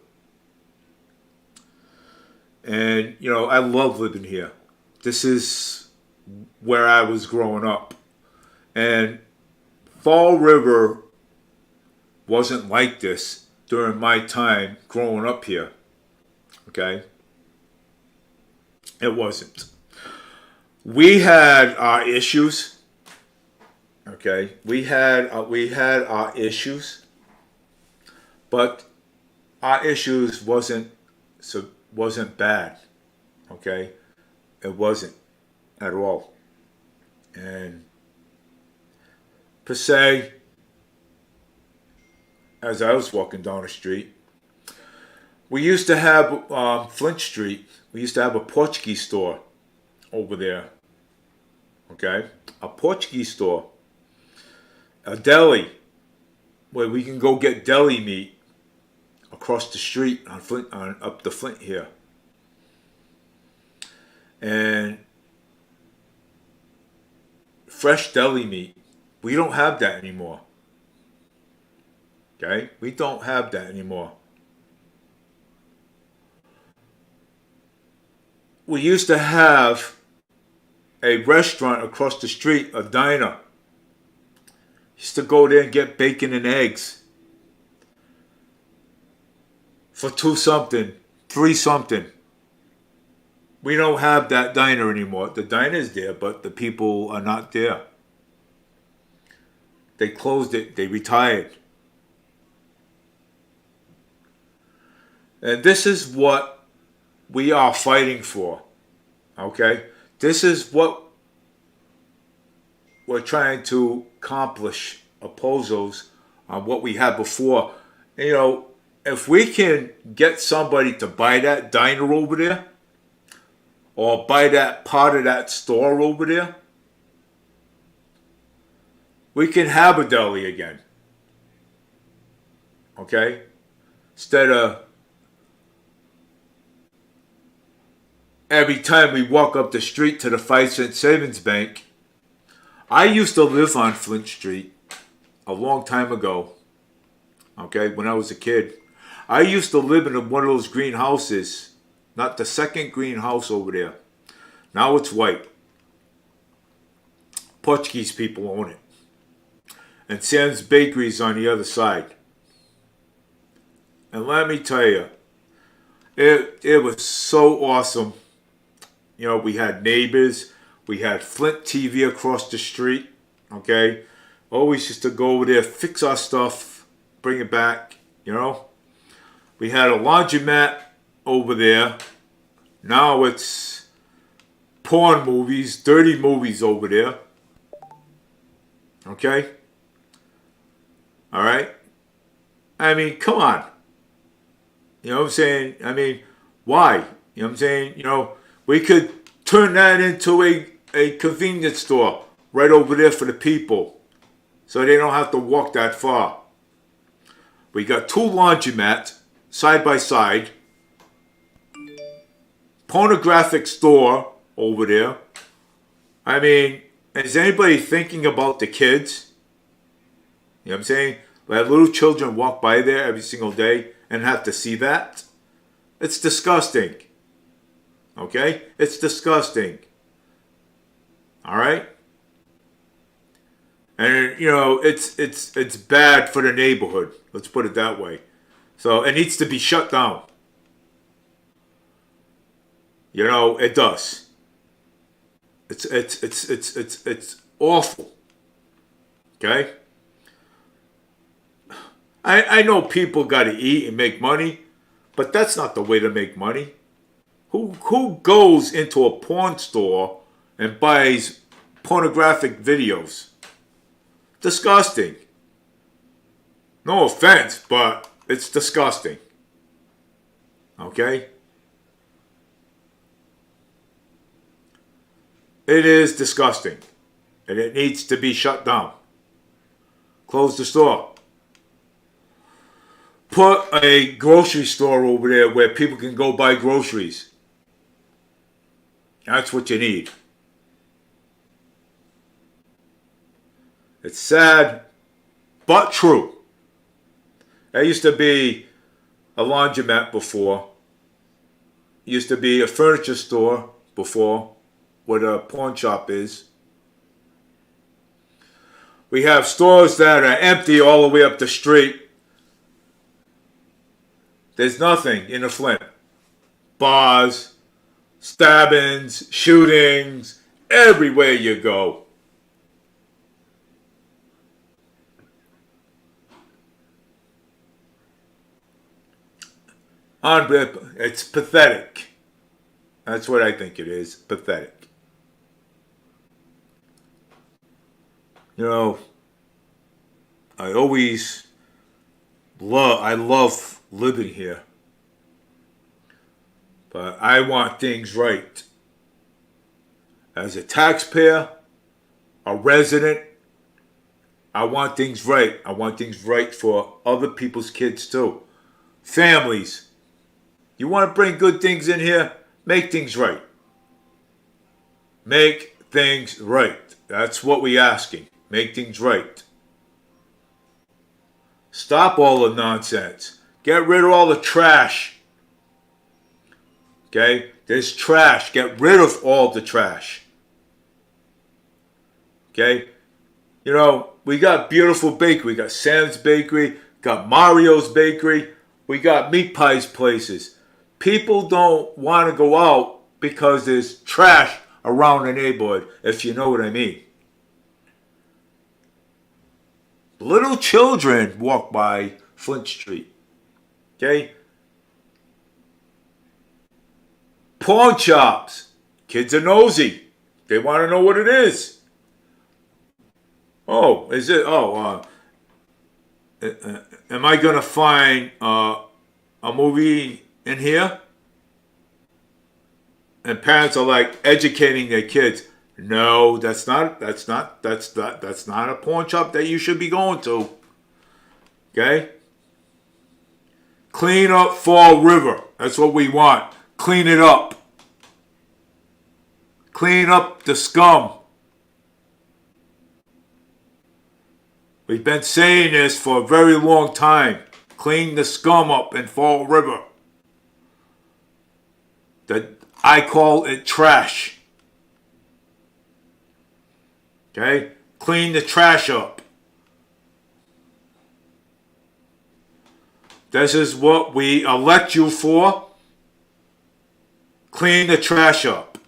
And, I love living here. This is where I was growing up. And Fall River wasn't like this during my time growing up here. Okay? It wasn't. We had our issues. Okay? We had our issues. But our issues wasn't bad. Okay? It wasn't at all. And per se, as I was walking down the street, we used to have Flint Street. We used to have a Portuguese store over there. Okay? A Portuguese store. A deli where we can go get deli meat across the street up the Flint here. And fresh deli meat. We don't have that anymore. Okay? We don't have that anymore. We used to have a restaurant across the street, a diner. Used to go there and get bacon and eggs for $2 something, $3 something. We don't have that diner anymore. The diner's there, but the people are not there. They closed it. They retired. And this is what we are fighting for. Okay? This is what we're trying to accomplish, opposals on what we had before. If we can get somebody to buy that diner over there, or buy that part of that store over there, we can have a deli again. Okay? Instead of every time we walk up the street to the 5-cent savings bank. I used to live on Flint Street a long time ago. Okay? When I was a kid. I used to live in one of those green houses. Not the second green house over there. Now it's white. Portuguese people own it. And Sam's Bakery's on the other side. And let me tell you, it was so awesome. We had neighbors. We had Flint TV across the street. Okay? Always used to go over there, fix our stuff, bring it back. We had a laundromat over there. Now it's porn movies, dirty movies over there. Okay? All right? I mean, come on. You know what I'm saying? I mean, why? You know what I'm saying? We could turn that into a convenience store right over there for the people, so they don't have to walk that far. We got 2 laundromats side by side. Pornographic store over there. I mean, is anybody thinking about the kids? You know what I'm saying? Let little children walk by there every single day and have to see that. It's disgusting. Okay? It's disgusting. All right? And you know, it's bad for the neighborhood. Let's put it that way. So it needs to be shut down. You know, it does. It's awful. Okay? I know people got to eat and make money, but that's not the way to make money. Who goes into a porn store and buys pornographic videos? Disgusting. No offense, but it's disgusting. Okay? It is disgusting. And it needs to be shut down. Close the store. Put a grocery store over there where people can go buy groceries. That's what you need. It's sad, but true. There used to be a laundromat before. Used to be a furniture store before, where a pawn shop is. We have stores that are empty all the way up the street. There's nothing in the Flint. Bars, stabbings, shootings, everywhere you go. It's pathetic. That's what I think it is. Pathetic. You know, I love living here. But I want things right. As a taxpayer, a resident, I want things right. I want things right for other people's kids too. Families. You want to bring good things in here? Make things right. Make things right. That's what we're asking. Make things right. Stop all the nonsense. Get rid of all the trash. Okay? There's trash. Get rid of all the trash. Okay? You know, we got beautiful bakery. We got Sam's Bakery. Got Mario's Bakery. We got meat pies places. People don't want to go out because there's trash around the neighborhood, if you know what I mean. Little children walk by Flint Street. Okay? Pawn shops. Kids are nosy. They want to know what it is. Oh, is it? Am I going to find a movie in here? And parents are like educating their kids. No, that's not a pawn shop that you should be going to. Okay? Clean up Fall River. That's what we want. Clean it up. Clean up the scum. We've been saying this for a very long time. Clean the scum up in Fall River. I call it trash. Okay? Clean the trash up. This is what we elect you for. Clean the trash up.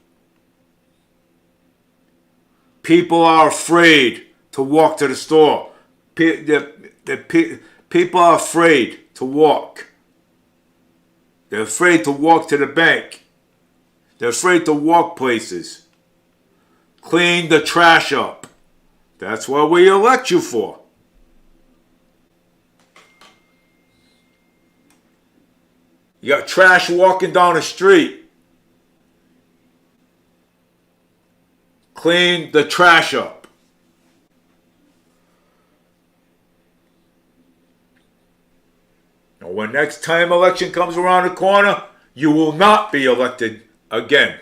People are afraid to walk to the store. People are afraid to walk. They're afraid to walk to the bank. They're afraid to walk places. Clean the trash up. That's what we elect you for. You got trash walking down the street. Clean the trash up. next time election comes around the corner, you will not be elected again.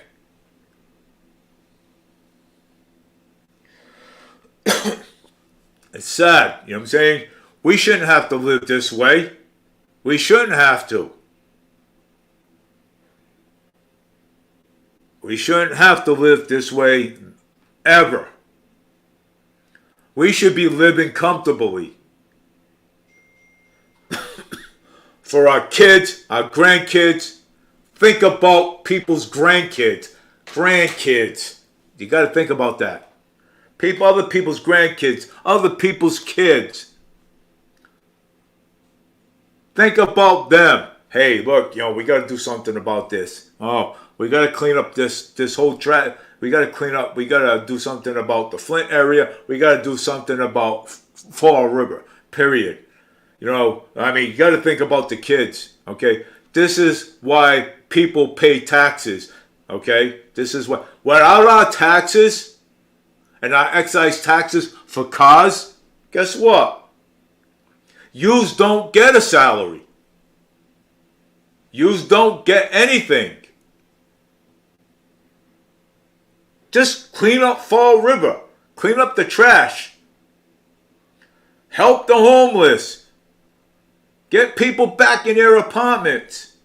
It's sad, you know what I'm saying? We shouldn't have to live this way. We shouldn't have to. We shouldn't have to live this way ever. We should be living comfortably. For our kids, our grandkids. Think about people's grandkids. Grandkids. You got to think about that. Other people's grandkids. Other people's kids. Think about them. Hey, look, we got to do something about this. Oh, we got to clean up this whole track. We got to clean up. We got to do something about the Flint area. We got to do something about Fall River, period. You got to think about the kids, okay? This is why people pay taxes, okay? This is why. Without our taxes and our excise taxes for cars, guess what? Yous don't get a salary. Yous don't get anything. Just clean up Fall River. Clean up the trash. Help the homeless. Get people back in their apartments.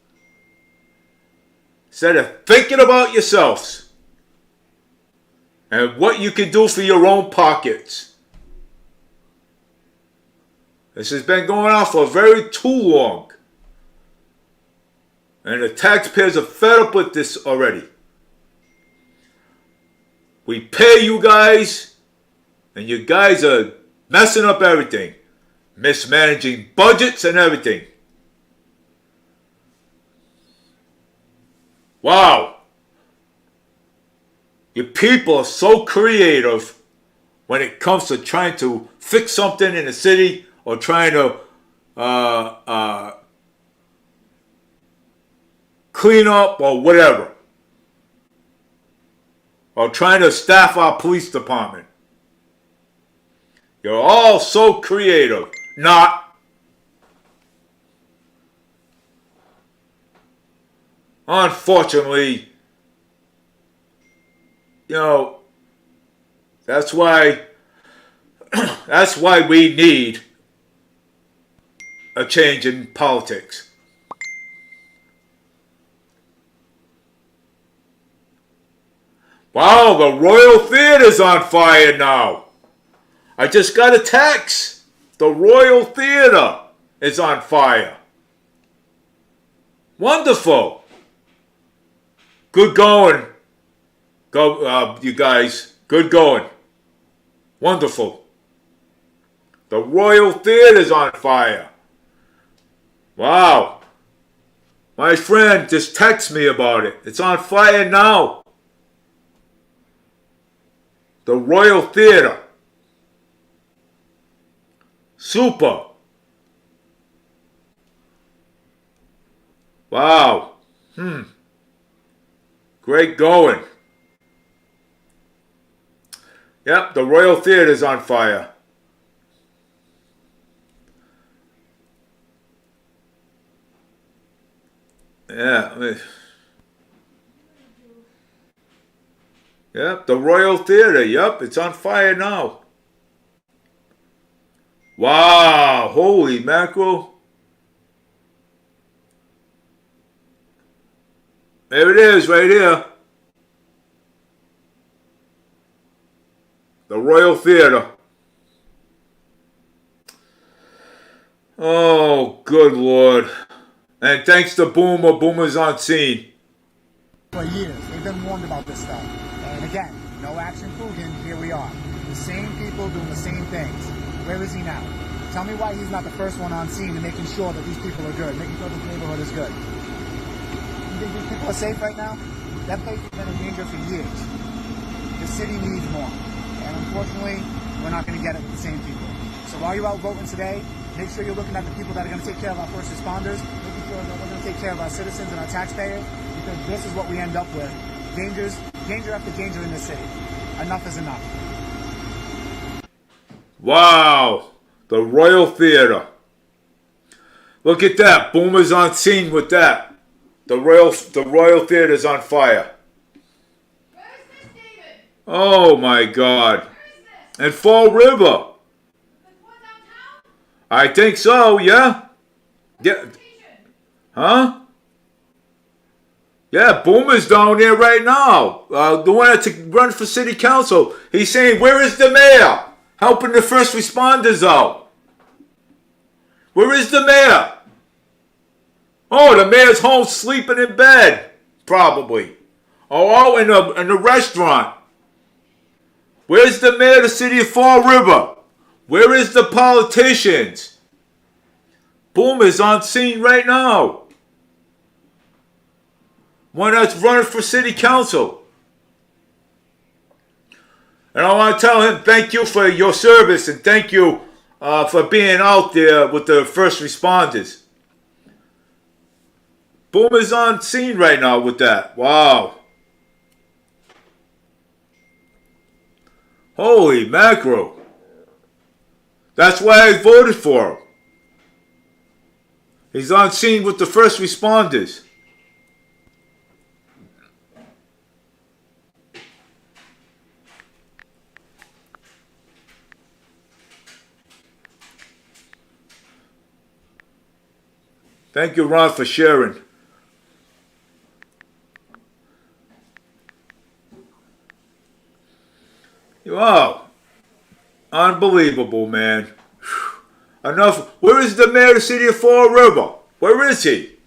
Instead of thinking about yourselves. And what you can do for your own pockets. This has been going on for very too long. And the taxpayers are fed up with this already. We pay you guys, and you guys are messing up everything. Mismanaging budgets and everything. Wow. You people are so creative when it comes to trying to fix something in the city or trying to clean up or whatever. Or trying to staff our police department. You're all so creative. Not. Unfortunately, that's why we need a change in politics. Wow, the Royal Theater's on fire now. I just got a text. The Royal Theater is on fire. Wonderful. Good going. Go, you guys. Good going. Wonderful. The Royal Theater's on fire. Wow. My friend just texted me about it. It's on fire now. The Royal Theater. Super. Wow. Great going. Yep, the Royal Theater's on fire. Yeah. Yep, the Royal Theater. Yep, it's on fire now. Wow, holy mackerel. There it is, right here. The Royal Theater. Oh, good Lord. And thanks to Boomer, Boomer's on scene. For years, they've been warned about this stuff. And again, no action proven, here we are. The same people doing the same things. Where is he now? Tell me why he's not the first one on scene and making sure that these people are good, making sure this neighborhood is good. You think these people are safe right now? That place has been in danger for years. The city needs more. And unfortunately, we're not going to get it with the same people. So while you're out voting today, make sure you're looking at the people that are going to take care of our first responders, making sure that we're going to take care of our citizens and our taxpayers, because this is what we end up with. Danger after danger in this city. Enough is enough. Wow. The Royal Theater. Look at that. Boomer's on scene with that. The Royal Theater's on fire. Where is this, David? Oh my God. Where is this? And Fall River. The one downtown? I think so, yeah? Yeah. Huh? Yeah, Boomer's down there right now. The one that's run for city council. He's saying, where is the mayor? Helping the first responders out. Where is the mayor? Oh, the mayor's home sleeping in bed. Probably. Oh, in the restaurant. Where's the mayor of the city of Fall River? Where is the politicians? Boomer's on scene right now. One that's running for city council. And I want to tell him thank you for your service and thank you for being out there with the first responders. Boomer's on scene right now with that. Wow. Holy mackerel. That's why I voted for him. He's on scene with the first responders. Thank you, Ron, for sharing. Wow. Unbelievable, man. Enough. Where is the mayor of the city of Fall River? Where is he?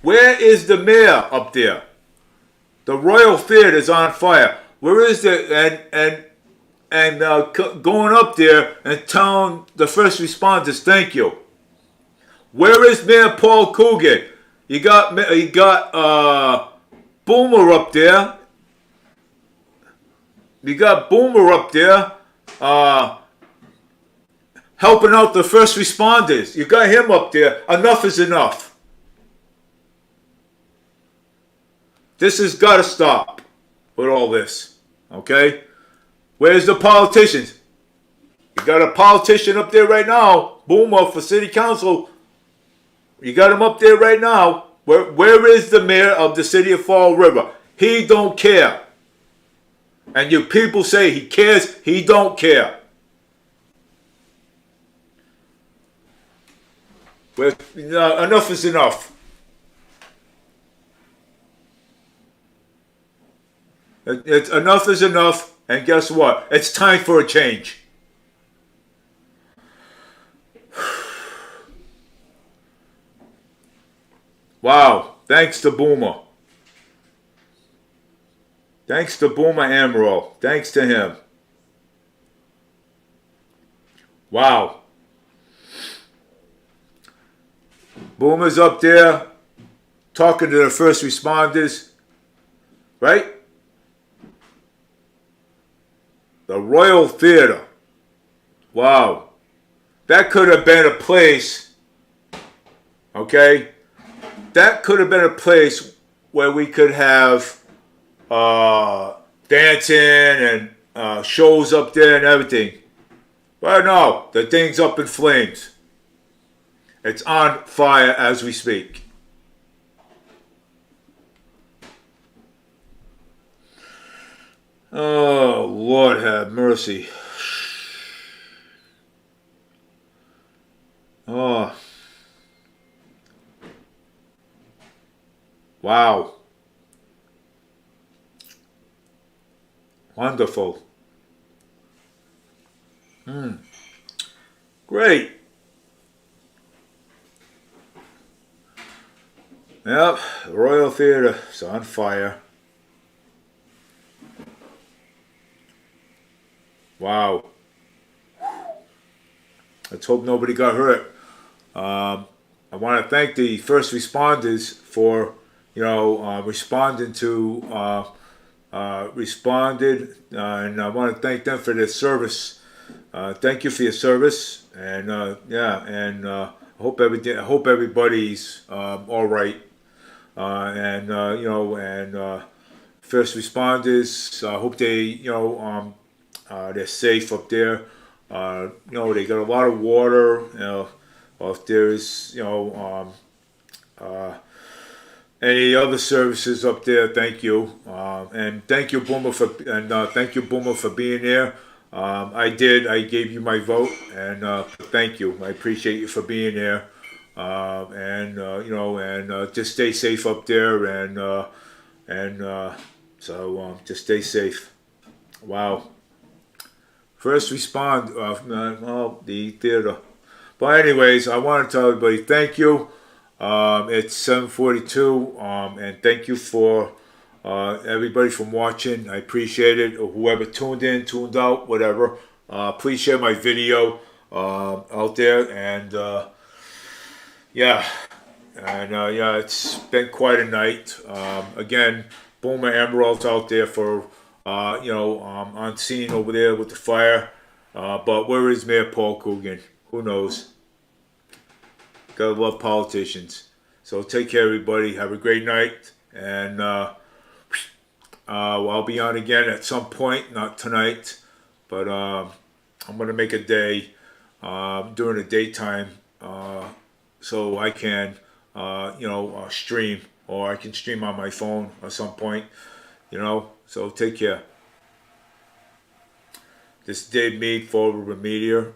Where is the mayor up there? The Royal Theater is on fire. Where is the going up there and telling the first responders thank you? Where is Mayor Paul Coogan? You got Boomer up there. You got Boomer up there helping out the first responders. You got him up there. Enough is enough. This has got to stop with all this. Okay? Where's the politicians? You got a politician up there right now. Boomer for city council. You got him up there right now. Where is the mayor of the city of Fall River? He don't care. And you people say he cares. He don't care. Well, enough is enough. Enough is enough. And guess what? It's time for a change. Wow. Thanks to Boomer. Thanks to Boomer Amaral. Thanks to him. Wow. Boomer's up there talking to the first responders. Right? The Royal Theater. Wow. That could have been a place. Okay? That could have been a place where we could have dancing and shows up there and everything. But no, the thing's up in flames. It's on fire as we speak. Oh, Lord have mercy. Oh. Wow. Wonderful. Great. Yep, the Royal Theater is on fire. Wow. Let's hope nobody got hurt. I want to thank the first responders for, responding to, responded, and I want to thank them for their service. Thank you for your service, and I hope everybody's all right. First responders, I hope they're safe up there. They got a lot of water, a or if there's, any other services up there, thank you. And thank you, Boomer, thank you, Boomer, for being there. I gave you my vote, and thank you. I appreciate you for being there. Just stay safe up there, so just stay safe. Wow. First respond, the theater. But anyways, I want to tell everybody thank you. It's 7:42, and thank you for everybody from watching. I appreciate it. Or whoever tuned in, tuned out, whatever. Please share my video out there, and it's been quite a night. Again, Boomer Emerald's out there for on scene over there with the fire. But where is Mayor Paul Coogan? Who knows? Gotta love politicians. So take care, everybody. Have a great night, and I'll be on again at some point. Not tonight, but I'm gonna make a day during the daytime, so I can stream, or I can stream on my phone at some point. So take care. This is Dave Mead, Forward Media,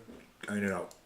signing out.